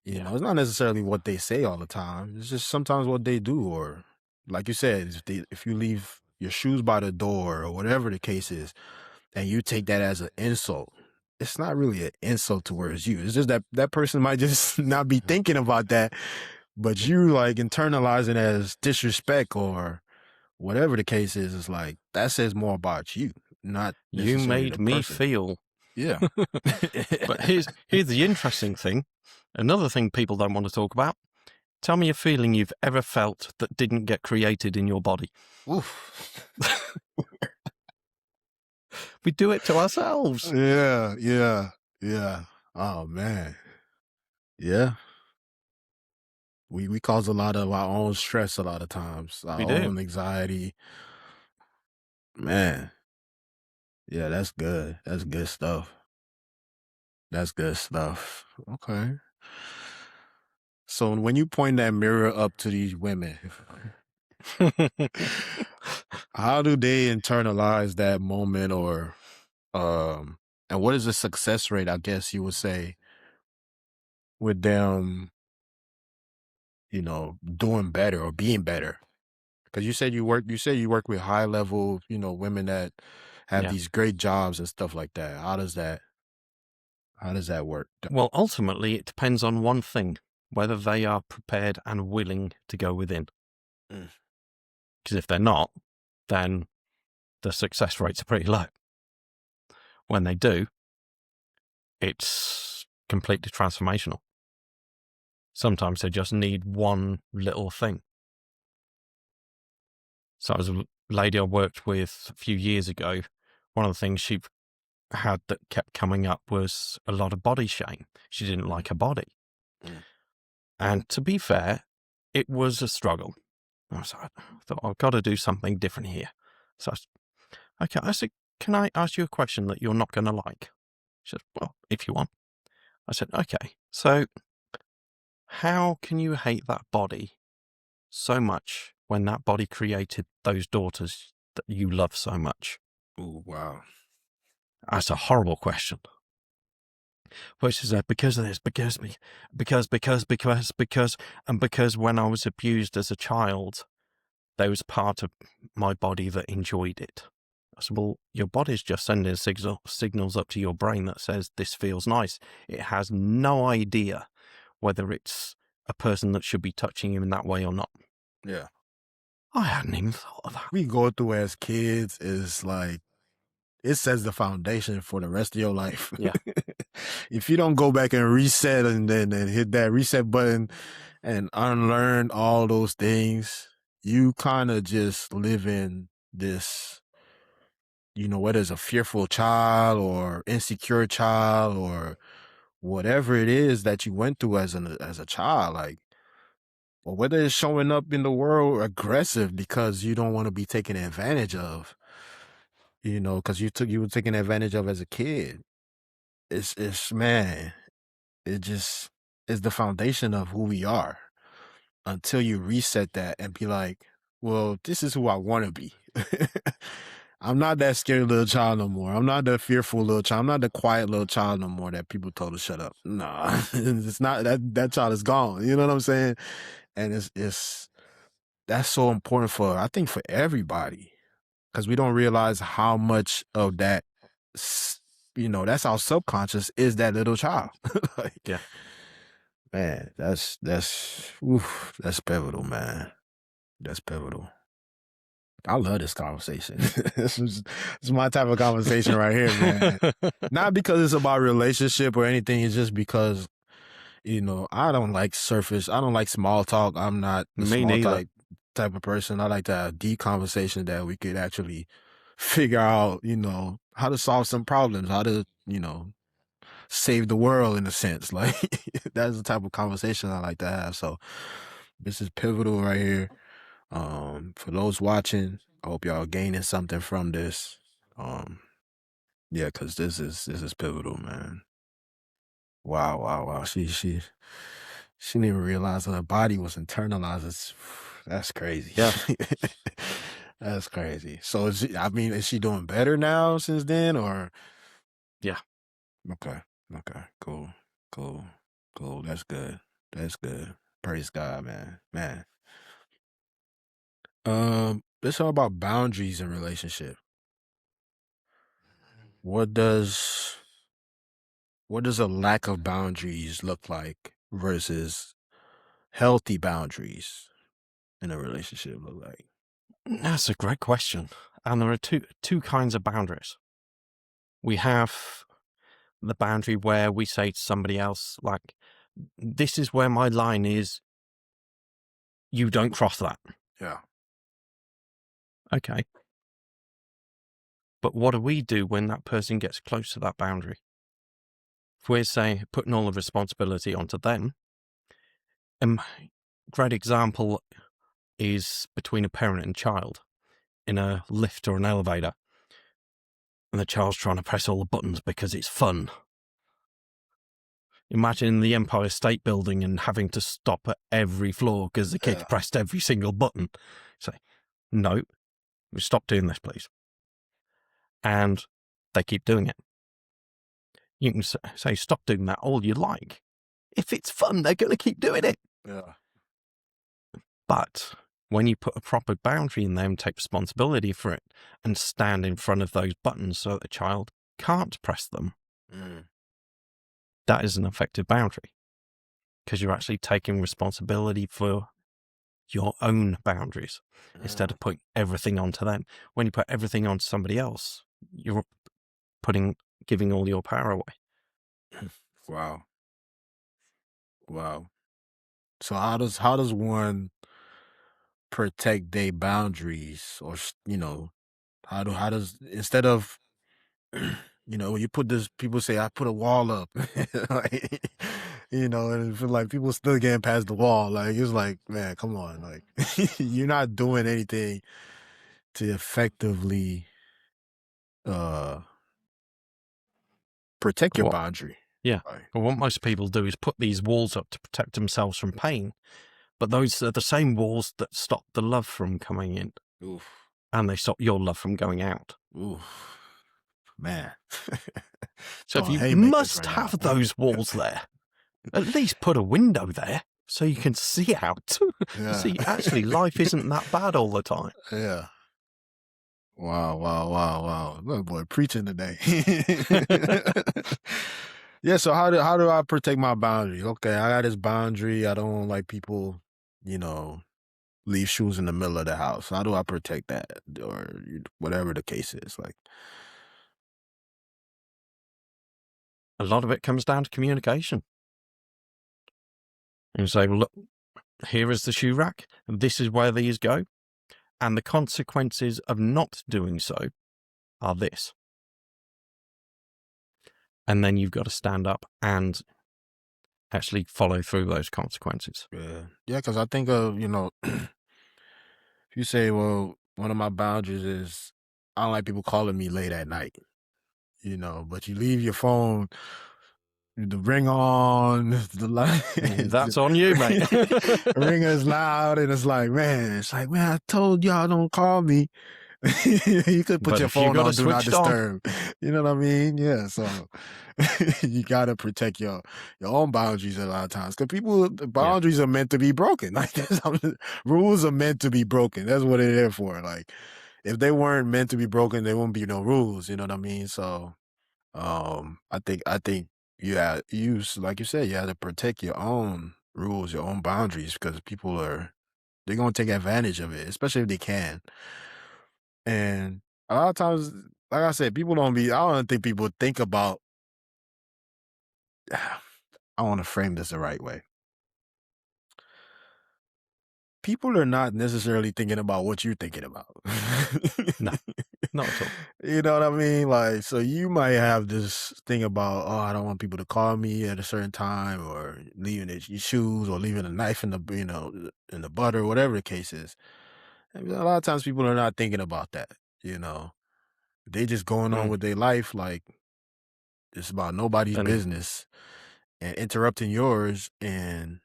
Yeah. It's not necessarily what they say all the time. It's just sometimes what they do, or like you said, if you leave your shoes by the door or whatever the case is, and you take that as an insult, it's not really an insult towards you. It's just that person might just not be thinking about that, but you like internalize it as disrespect or whatever the case is. It's like, that says more about you, not You necessarily made the me person. feel. Yeah. But here's the interesting thing. Another thing people don't want to talk about. Tell me a feeling you've ever felt that didn't get created in your body. Oof. We do it to ourselves. Yeah. Oh man. Yeah. We cause a lot of our own stress a lot of times, our We do. own anxiety. Man. Yeah, that's good. That's good stuff. That's good stuff. Okay. So when you point that mirror up to these women, how do they internalize that moment, or and what is the success rate, I guess you would say, with them, doing better or being better? Because you said you work with high level, women that have Yeah. these great jobs and stuff like that. How does that work? Well, ultimately, it depends on one thing, whether they are prepared and willing to go within. Mm. Because if they're not, then the success rates are pretty low. When they do, it's completely transformational. Sometimes they just need one little thing. So as a lady I worked with a few years ago, one of the things she had that kept coming up was a lot of body shame. She didn't like her body. Mm. And to be fair, it was a struggle. I thought, I've got to do something different here. So I said, can I ask you a question that you're not going to like? She said, well, if you want. I said, okay, so how can you hate that body so much when that body created those daughters that you love so much? Oh, wow. That's a horrible question. Well, she said, because of this, because when I was abused as a child, there was part of my body that enjoyed it. I said, well, your body's just sending signals up to your brain that says this feels nice. It has no idea whether it's a person that should be touching you in that way or not. Yeah. I hadn't even thought of that. We go through as kids is like, it sets the foundation for the rest of your life. Yeah. If you don't go back and reset and then hit that reset button and unlearn all those things, you kind of just live in this, whether it's a fearful child or insecure child or whatever it is that you went through as a child, like, or whether it's showing up in the world aggressive because you don't want to be taken advantage of, because you were taken advantage of as a kid. It's man, it just is the foundation of who we are until you reset that and be like, well, this is who I want to be. I'm not that scared little child no more. I'm not the fearful little child. I'm not the quiet little child no more that people told to shut up. Nah, it's not that child is gone. You know what I'm saying? And it's that's so important I think for everybody. because we don't realize how much of that, that's our subconscious is that little child. Like, Yeah. man, that's pivotal, man. That's pivotal. I love this conversation. This is my type of conversation right here, man. Not because it's about relationship or anything. It's just because, I don't like surface. I don't like small talk. I'm not the Me small neither. type of person. I like to have deep conversation that we could actually figure out, how to solve some problems, how to, save the world in a sense. Like, that's the type of conversation I like to have. So this is pivotal right here. For those watching, I hope y'all gaining something from this. Yeah, because this is pivotal, man. Wow. She didn't even realize her body was internalized. That's crazy. Yeah. That's crazy. So is she doing better now since then, or? Yeah. Okay. Cool. That's good. Praise God, man. Let's talk about boundaries in relationship. What does a lack of boundaries look like versus healthy boundaries in a relationship look like? That's a great question. And there are two kinds of boundaries. We have the boundary where we say to somebody else, like, this is where my line is. You don't cross that. Yeah. Okay. But what do we do when that person gets close to that boundary? If we're saying putting all the responsibility onto them, a great example is between a parent and child in a lift or an elevator, and the child's trying to press all the buttons because it's fun. Imagine the Empire State Building and having to stop at every floor because the kid's pressed every single button. Say, no, stop doing this, please. And they keep doing it. You can say, stop doing that all you like. If it's fun, they're going to keep doing it. Yeah. But when you put a proper boundary in them, take responsibility for it, and stand in front of those buttons so that the child can't press them, that is an effective boundary. Because you're actually taking responsibility for your own boundaries instead of putting everything onto them. When you put everything onto somebody else, you're giving all your power away. Wow. So how does one protect their boundaries, or how does, instead of when you put this, people say I put a wall up, like, and it feel like people still getting past the wall. Like, it's like, man, come on, like you're not doing anything to effectively protect your boundary. Yeah. Right. Well, what most people do is put these walls up to protect themselves from pain, but those are the same walls that stop the love from coming in. Oof. And they stop your love from going out. Oof. Man. So if you must have those walls there, at least put a window there so you can see out. See, actually, life isn't that bad all the time. Yeah. Wow. Little boy preaching today. Yeah, so how do I protect my boundaries? Okay, I got this boundary. I don't like people, leave shoes in the middle of the house. How do I protect that, or whatever the case is? Like, a lot of it comes down to communication. You say, look, here is the shoe rack, and this is where these go, and the consequences of not doing so are this. And then you've got to stand up and actually follow through those consequences. Yeah, because I think of, if you say, well, one of my boundaries is I don't like people calling me late at night, but you leave your phone, the ring on, the light. That's on you, mate. The ring is loud, and it's like, man, I told y'all don't call me. You could put your phone on do not disturb. You know what I mean? Yeah. So you gotta protect your own boundaries a lot of times, because boundaries are meant to be broken. Like, rules are meant to be broken. That's what they're there for. Like, if they weren't meant to be broken, there wouldn't be no rules. You know what I mean? So, I think like you said, you have to protect your own rules, your own boundaries, because they're gonna take advantage of it, especially if they can. And a lot of times, like I said, I don't think people think about. I want to frame this the right way. People are not necessarily thinking about what you're thinking about. No, not at all. You know what I mean? Like, so you might have this thing about, oh, I don't want people to call me at a certain time, or leaving your shoes, or leaving a knife in the butter, whatever the case is. And a lot of times people are not thinking about that. You know, they just going on Mm. with their life like it's about nobody's And business, and interrupting yours, and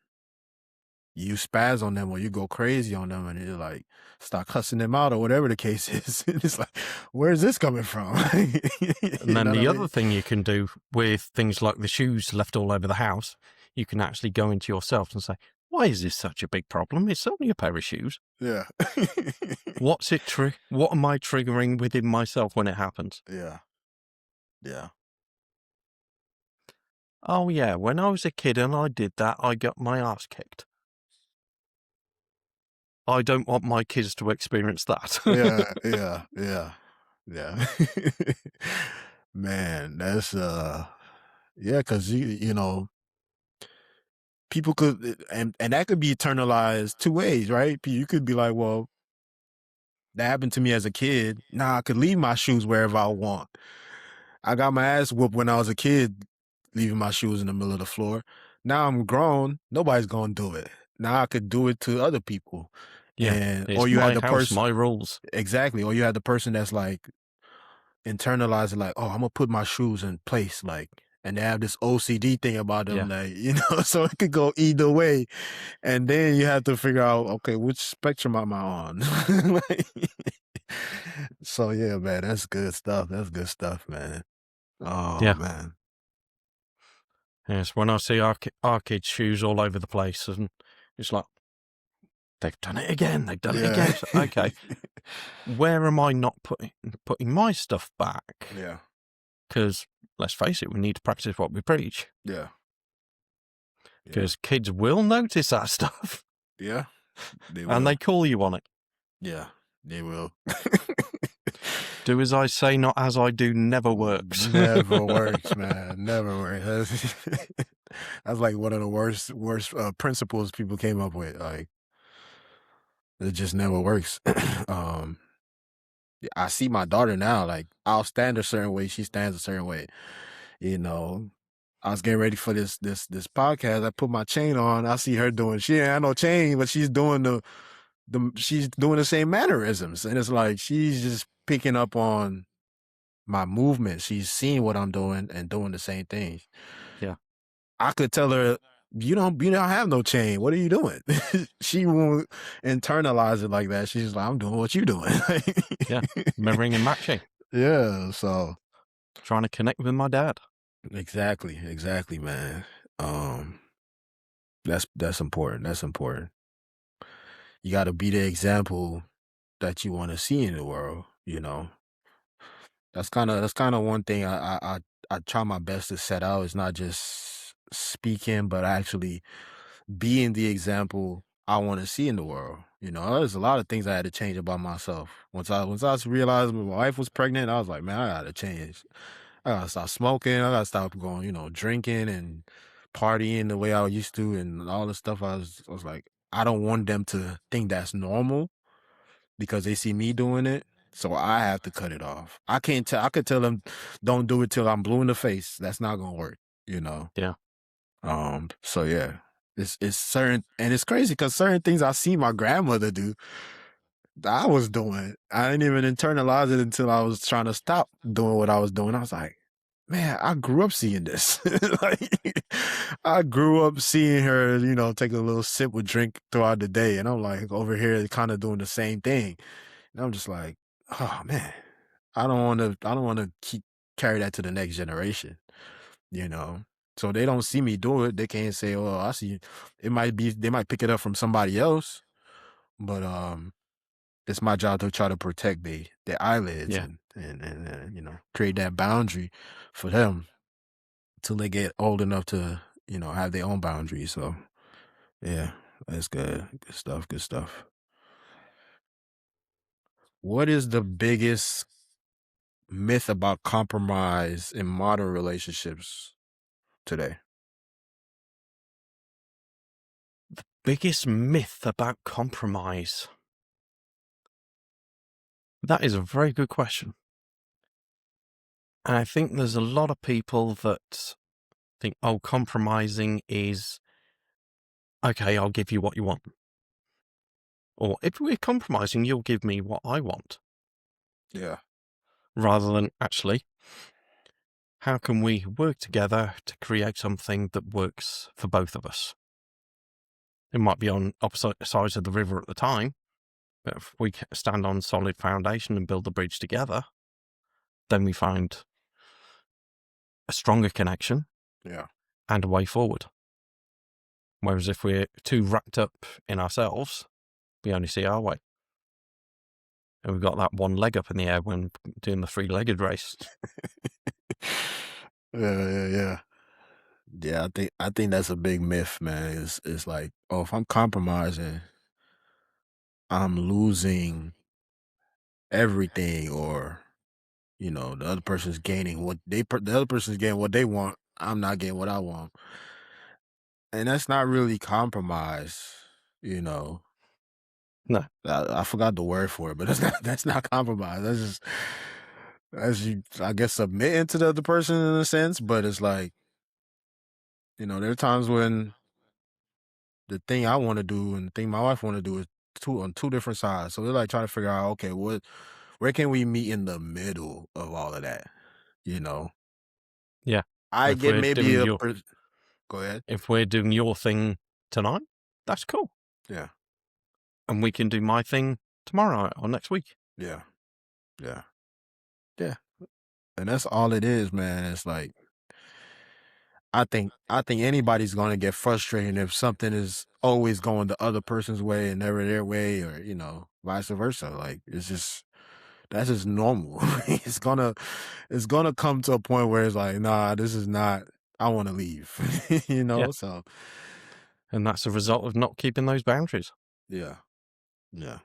you spaz on them or you go crazy on them, and you like start cussing them out or whatever the case is. It's like, where's this coming from? And then the other thing you can do with things like the shoes left all over the house, you can actually go into yourself and say, why is this such a big problem? It's only a pair of shoes. Yeah. What am I triggering within myself when it happens? Yeah. Yeah. Oh yeah, when I was a kid and I did that, I got my ass kicked. I don't want my kids to experience that. Yeah. Man, that's yeah, because you know, people could, and that could be internalized two ways, right? You could be like, well, that happened to me as a kid. Nah, I could leave my shoes wherever I want. I got my ass whooped when I was a kid, leaving my shoes in the middle of the floor. Now I'm grown. Nobody's gonna do it. Now I could do it to other people. Yeah, And it's or you had my the house, person my rules. exactly, or you had the person that's like internalizing, like, oh, I'm gonna put my shoes in place, like, and they have this OCD thing about them, Yeah. like, you know, so it could go either way. And then you have to figure out, okay, which spectrum am I on? Like, so yeah, man, that's good stuff. That's good stuff, man. Oh Yeah. man. Yes, when I see our kids' shoes all over the place, and it's like, they've done it again. They've done it Yeah. again. So, okay, where am I not putting my stuff back? Yeah. Because let's face it, we need to practice what we preach. Yeah. Because kids will notice that stuff, Yeah. They will. and they call you on it. Yeah, they will. Do as I say, not as I do, never works. Never works, man. Never works. That's like one of the worst principles people came up with. Like, it just never works. I see my daughter now. Like, I'll stand a certain way, she stands a certain way. You know, I was getting ready for this podcast. I put my chain on. I see her doing. She ain't had no chain, but she's doing she's doing the same mannerisms, and it's like she's just picking up on my movement. She's seeing what I'm doing and doing the same things. Yeah. I could tell her, you don't have no chain. What are you doing? She won't internalize it like that. She's like, I'm doing what you're doing. Yeah. Mirroring and matching. Yeah. So Trying to connect with my dad. exactly, man. That's important. That's important. You got to be the example that you want to see in the world. You know, that's kind of one thing I try my best to set out. It's not just speaking, but actually being the example I want to see in the world. You know, there's a lot of things I had to change about myself. Once I realized my wife was pregnant, I was like, man, I gotta change. I gotta stop smoking. I gotta stop going, drinking and partying the way I used to, and all the stuff. I was like, I don't want them to think that's normal because they see me doing it. So I have to cut it off. I could tell them, don't do it till I'm blue in the face. That's not gonna work, Yeah. So yeah, it's certain, and it's crazy because certain things I see my grandmother do, I was doing. I didn't even internalize it until I was trying to stop doing what I was doing. I was like, man, I grew up seeing this. Like, I grew up seeing her, take a little sip of drink throughout the day, and I'm like over here kind of doing the same thing. And I'm just like, oh man, I don't want to keep carry that to the next generation, So they don't see me do it. They can't say, "Oh, I see." They might pick it up from somebody else, but it's my job to try to protect their eyelids Yeah. and create that boundary for them till they get old enough to have their own boundaries. So yeah, that's good. Good stuff. Good stuff. What is the biggest myth about compromise in modern relationships today? Biggest myth about compromise? That is a very good question. And I think there's a lot of people that think, oh, compromising is, okay, I'll give you what you want. Or if we're compromising, you'll give me what I want. Yeah. Rather than actually, how can we work together to create something that works for both of us? It might be on opposite sides of the river at the time, but if we stand on solid foundation and build the bridge together, then we find a stronger connection Yeah. and a way forward. Whereas if we're too wrapped up in ourselves, we only see our way. And we've got that one leg up in the air when doing the 3-legged race. Yeah. Yeah, I think that's a big myth, man. It's like, oh, if I'm compromising, I'm losing everything, or the other person's gaining the other person's getting what they want. I'm not getting what I want, and that's not really compromise. You know, No. I forgot the word for it, but that's not compromise. That's you, I guess, submitting to the other person in a sense. But it's like, there are times when the thing I want to do and the thing my wife want to do is on two different sides. So we're like trying to figure out, okay, where can we meet in the middle of all of that? You know, Yeah. I If get we're maybe doing go ahead. if we're doing your thing tonight, that's cool. Yeah, And we can do my thing tomorrow or next week. yeah, yeah, yeah. And that's all it is, man. It's like, I think anybody's gonna get frustrated if something is always going the other person's way and never their way, or vice versa. Like, that's just normal. It's gonna come to a point where it's like, nah, this is not. I want to leave. Yeah. So And that's a result of not keeping those boundaries. yeah, yeah.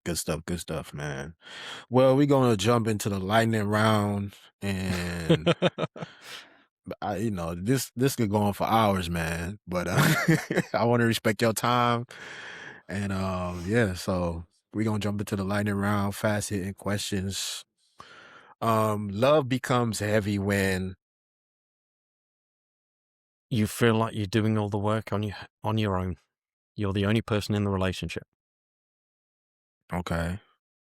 Good stuff, man. Well, we're gonna jump into the lightning round, and this could go on for hours, man. But I want to respect your time, and yeah. So we're gonna jump into the lightning round, fast hitting questions. Love becomes heavy when You feel like you're doing all the work on your own. You're the only person in the relationship. okay,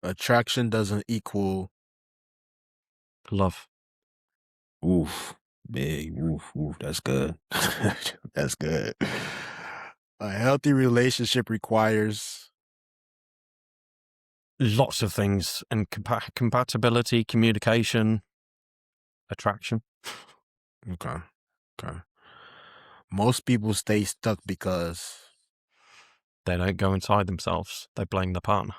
attraction doesn't equal Love. oof, big oof. That's good. That's good. A healthy relationship requires Lots of things. And compatibility, communication, attraction. okay. Most people stay stuck because They don't go inside themselves. They blame the partner.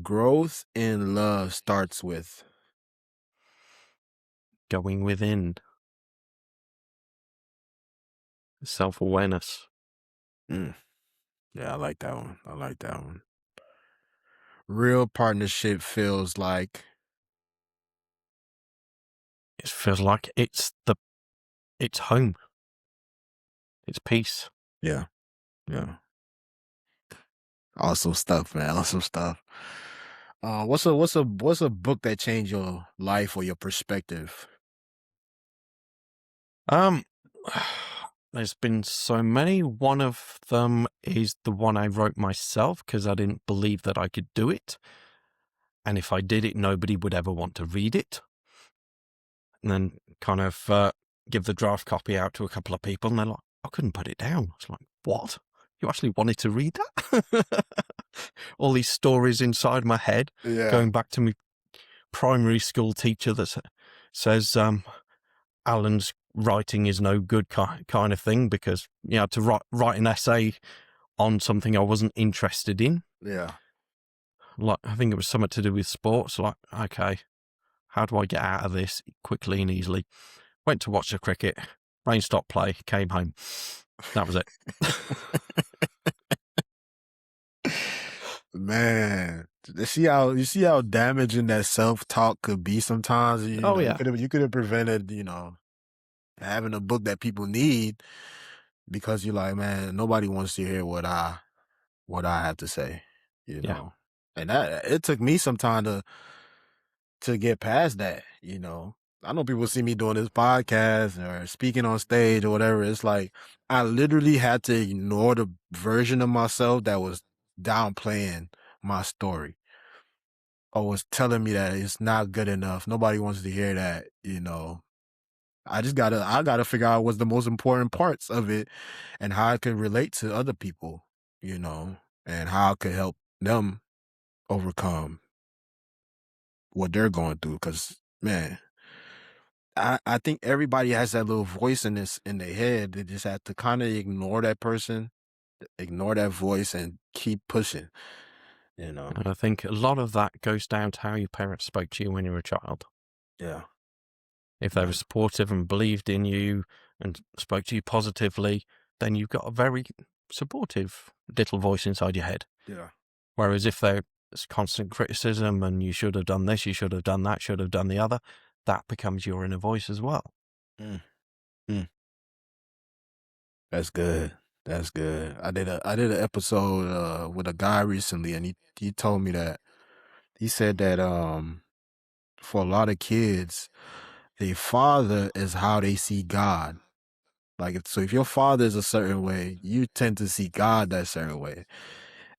growth in love starts with Going within. Self-awareness. yeah, I like that one. Real partnership feels like It feels like it's home. It's peace. yeah. Awesome stuff, man. Awesome stuff. What's a book that changed your life or your perspective? There's been so many. One of them is the one I wrote myself because I didn't believe that I could do it. And if I did it, nobody would ever want to read it. And then kind of give the draft copy out to a couple of people, and they're like, I couldn't put it down. I was like, what? You actually wanted to read that? All these stories inside my head, going back to my primary school teacher that says Alan's writing is no good kind of thing, because you know, to write an essay on something I wasn't interested in. Yeah. Like, I think it was something to do with sports. Like, okay, how do I get out of this quickly and easily? Went to watch the cricket, rain stopped play, came home. That was it. Man, you see how damaging that self-talk could be sometimes. Oh, yeah. You could have prevented, having a book that people need, because you're like, man, nobody wants to hear what I have to say, Yeah. And it took me some time to get past that, I know people see me doing this podcast or speaking on stage or whatever. It's like I literally had to ignore the version of myself that was downplaying my story or was telling me that it's not good enough. Nobody wants to hear that, I gotta figure out what's the most important parts of it and how I can relate to other people, and how I could help them overcome what they're going through. Cause man, I think everybody has that little voice in their head. They just have to kind of ignore that person, ignore that voice, and keep pushing. And I think a lot of that goes down to how your parents spoke to you when you were a child. Yeah. If they were supportive and believed in you and spoke to you positively, then you've got a very supportive little voice inside your head. Yeah. Whereas if there's constant criticism and you should have done this, you should have done that, should have done the other, that becomes your inner voice as well. That's good. That's good. I did an episode with a guy recently, and he told me that he said that for a lot of kids, their father is how they see God. Like, so if your father is a certain way, you tend to see God that certain way.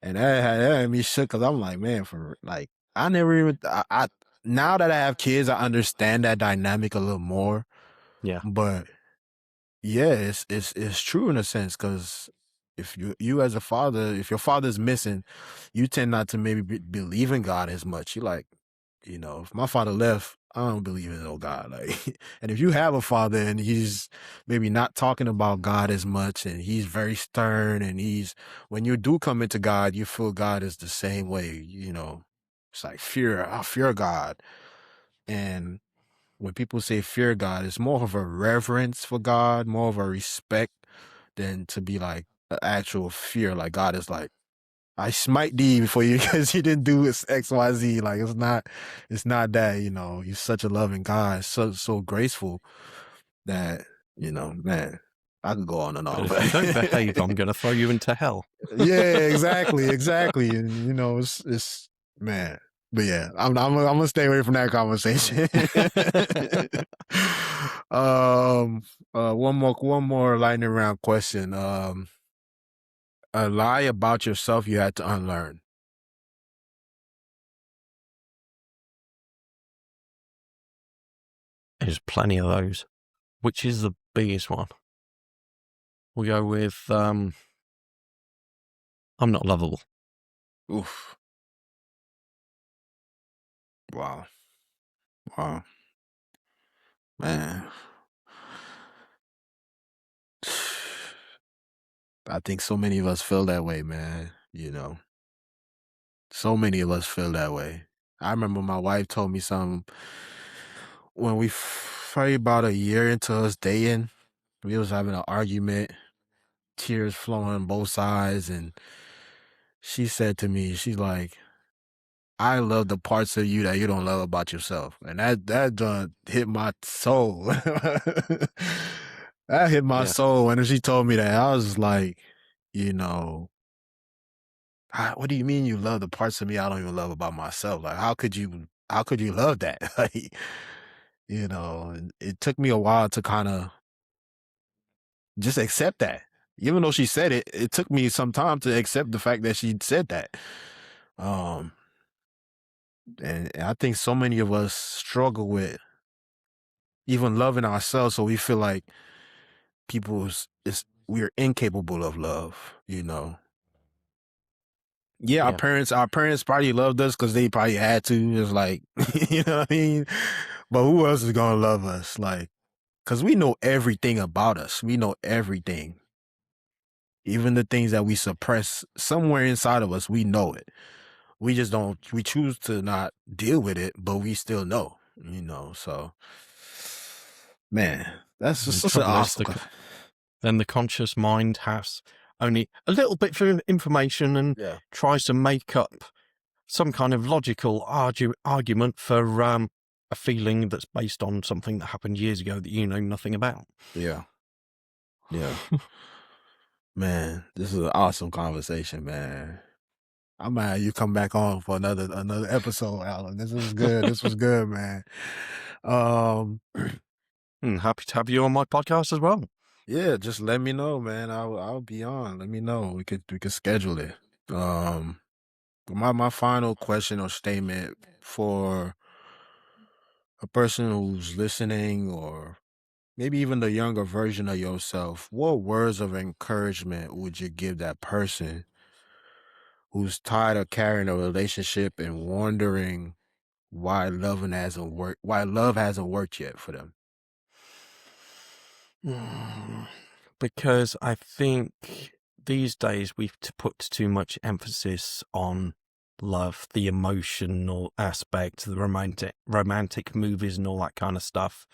And that had me shook, because I'm like, man, I never even, now that I have kids, I understand that dynamic a little more. Yeah. But yeah, it's true in a sense, because if you as a father, if your father's missing, you tend not to maybe believe in God as much. You like, if my father left, I don't believe in no God. Like, and if you have a father and he's maybe not talking about God as much, and he's very stern, and when you do come into God, you feel God is the same way. It's like I fear God, and when people say fear God, it's more of a reverence for God, more of a respect than to be like an actual fear. Like, God is like, I smite thee before you because you didn't do X, Y, Z. Like, it's not that, you're such a loving God, so graceful that, man, I could go on and on. But if you don't behave, I'm going to throw you into hell. Yeah, exactly. And, it's man. But yeah, I'm gonna stay away from that conversation. One more lightning round question. A lie about yourself you had to unlearn. There's plenty of those. Which is the biggest one? We'll go with I'm not lovable. Oof. Wow. Man. I think so many of us feel that way, man. So many of us feel that way. I remember my wife told me something when we probably about a year into us dating. We was having an argument, tears flowing on both sides, and she said to me, she's like, I love the parts of you that you don't love about yourself. And that done hit my soul. That hit my soul. When she told me that, I was like, what do you mean you love the parts of me I don't even love about myself? Like, how could you love that? Like, it took me a while to kind of just accept that. Even though she said it, it took me some time to accept the fact that she said that. And I think so many of us struggle with even loving ourselves, so we feel like we're incapable of love. Yeah, our parents probably loved us because they probably had to. It's like, you know what I mean? But who else is gonna love us? Like, Because we know everything about us. We know everything. Even the things that we suppress somewhere inside of us, we know it. We just don't, we choose to not deal with it, but we still know, so man, that's The just such an trouble is, awesome. then the conscious mind has only a little bit of information and Yeah. tries to make up some kind of logical argument for a feeling that's based on something that happened years ago that you know nothing about. Yeah. Man, this is an awesome conversation, man. I might have you come back on for another episode, Alan. This was good. This was good, man. Happy to have you on my podcast as well. Yeah, just let me know, man. I'll be on. Let me know. We could schedule it. My final question or statement for a person who's listening, or maybe even the younger version of yourself, what words of encouragement would you give that person who's tired of carrying a relationship and wondering why love hasn't worked yet for them? Because I think these days we've put too much emphasis on love, the emotional aspect, the romantic movies and all that kind of stuff,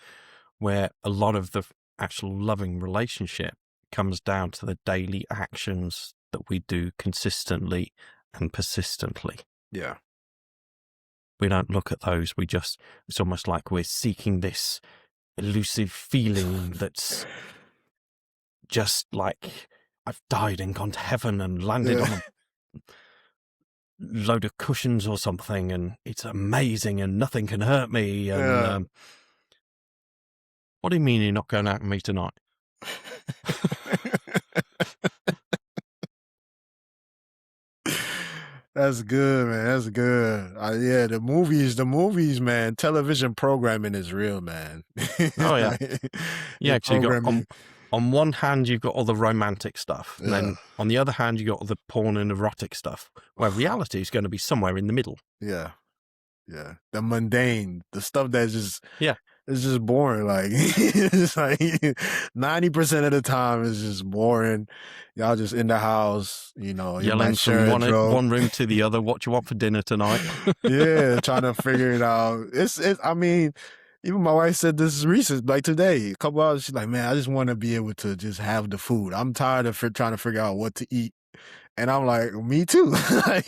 where a lot of the actual loving relationship comes down to the daily actions that we do consistently and persistently. Yeah. We don't look at those. It's almost like we're seeking this elusive feeling that's just like I've died and gone to heaven and landed on a load of cushions or something, and it's amazing and nothing can hurt me. And what do you mean you're not going out with me tonight? That's good, man. That's good. Yeah, the movies, man. Television programming is real, man. Oh yeah, yeah. So you got on one hand you've got all the romantic stuff, and then on the other hand you got all the porn and erotic stuff, where reality is going to be somewhere in the middle. Yeah, the mundane, the stuff that's just it's just boring. Like it's like 90% of the time it's just boring. Y'all just in the house, yelling from one room to the other. What do you want for dinner tonight? Yeah, trying to figure it out. It's. I mean, even my wife said this is recent, like today, a couple hours. She's like, "Man, I just want to be able to just have the food. I'm tired of trying to figure out what to eat." And I'm like, me too. We're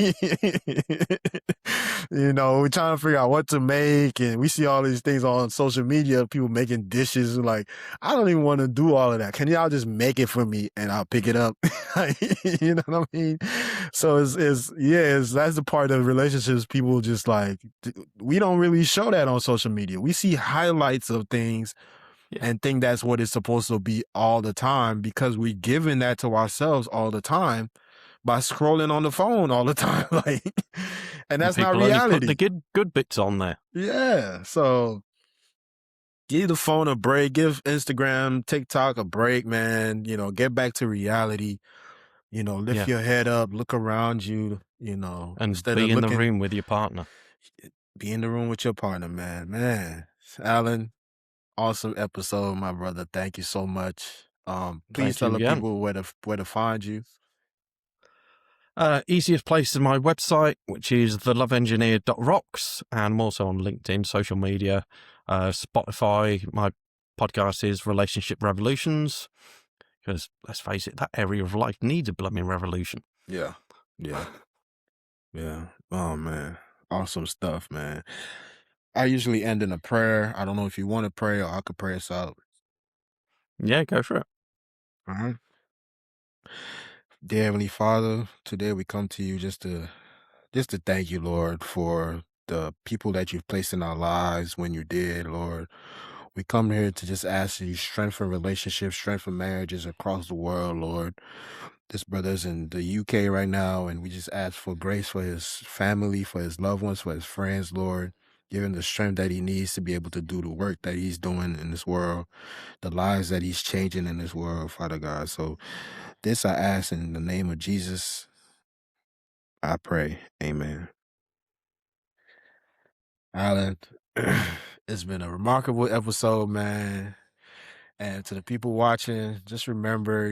trying to figure out what to make, and we see all these things on social media, people making dishes. Like, I don't even want to do all of that. Can y'all just make it for me and I'll pick it up? You know what I mean? So that's the part of relationships people just like, we don't really show that on social media. We see highlights of things and think that's what it's supposed to be all the time, because we're giving that to ourselves all the time by scrolling on the phone all the time. Like, and that's not reality. Put the good bits on there. Yeah. So give the phone a break, give Instagram, TikTok a break, man. Get back to reality. Lift your head up, look around you, and instead be of in the room with your partner. Be in the room with your partner, man. Alan, awesome episode, my brother. Thank you so much. Please tell the people where to find you. Easiest place is my website, which is theloveengineer.rocks, and I'm also on LinkedIn, social media, Spotify. My podcast is Relationship Revolutions, because let's face it, that area of life needs a blooming revolution. Yeah. Oh man, awesome stuff, man. I usually end in a prayer. I don't know if you want to pray, or I could pray us out. Yeah, go for it. All right. Dear Heavenly Father, today we come to you just to thank you, Lord, for the people that you've placed in our lives when you did, Lord. We come here to just ask you strengthen relationships, strengthen marriages across the world, Lord. This brother's in the UK right now, and we just ask for grace for his family, for his loved ones, for his friends, Lord. Give him the strength that he needs to be able to do the work that he's doing in this world, the lives that he's changing in this world, Father God. So this I ask in the name of Jesus, I pray. Amen. Alan, it's been a remarkable episode, man. And to the people watching, just remember,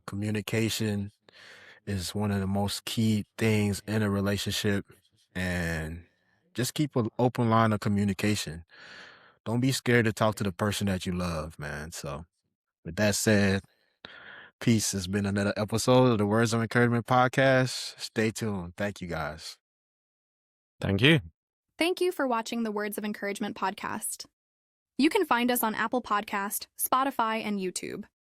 communication is one of the most key things in a relationship. And just keep an open line of communication. Don't be scared to talk to the person that you love, man. So, with that said, peace. Has been another episode of the Words of Encouragement podcast. Stay tuned. Thank you, guys. Thank you. Thank you for watching the Words of Encouragement podcast. You can find us on Apple Podcast, Spotify, and YouTube.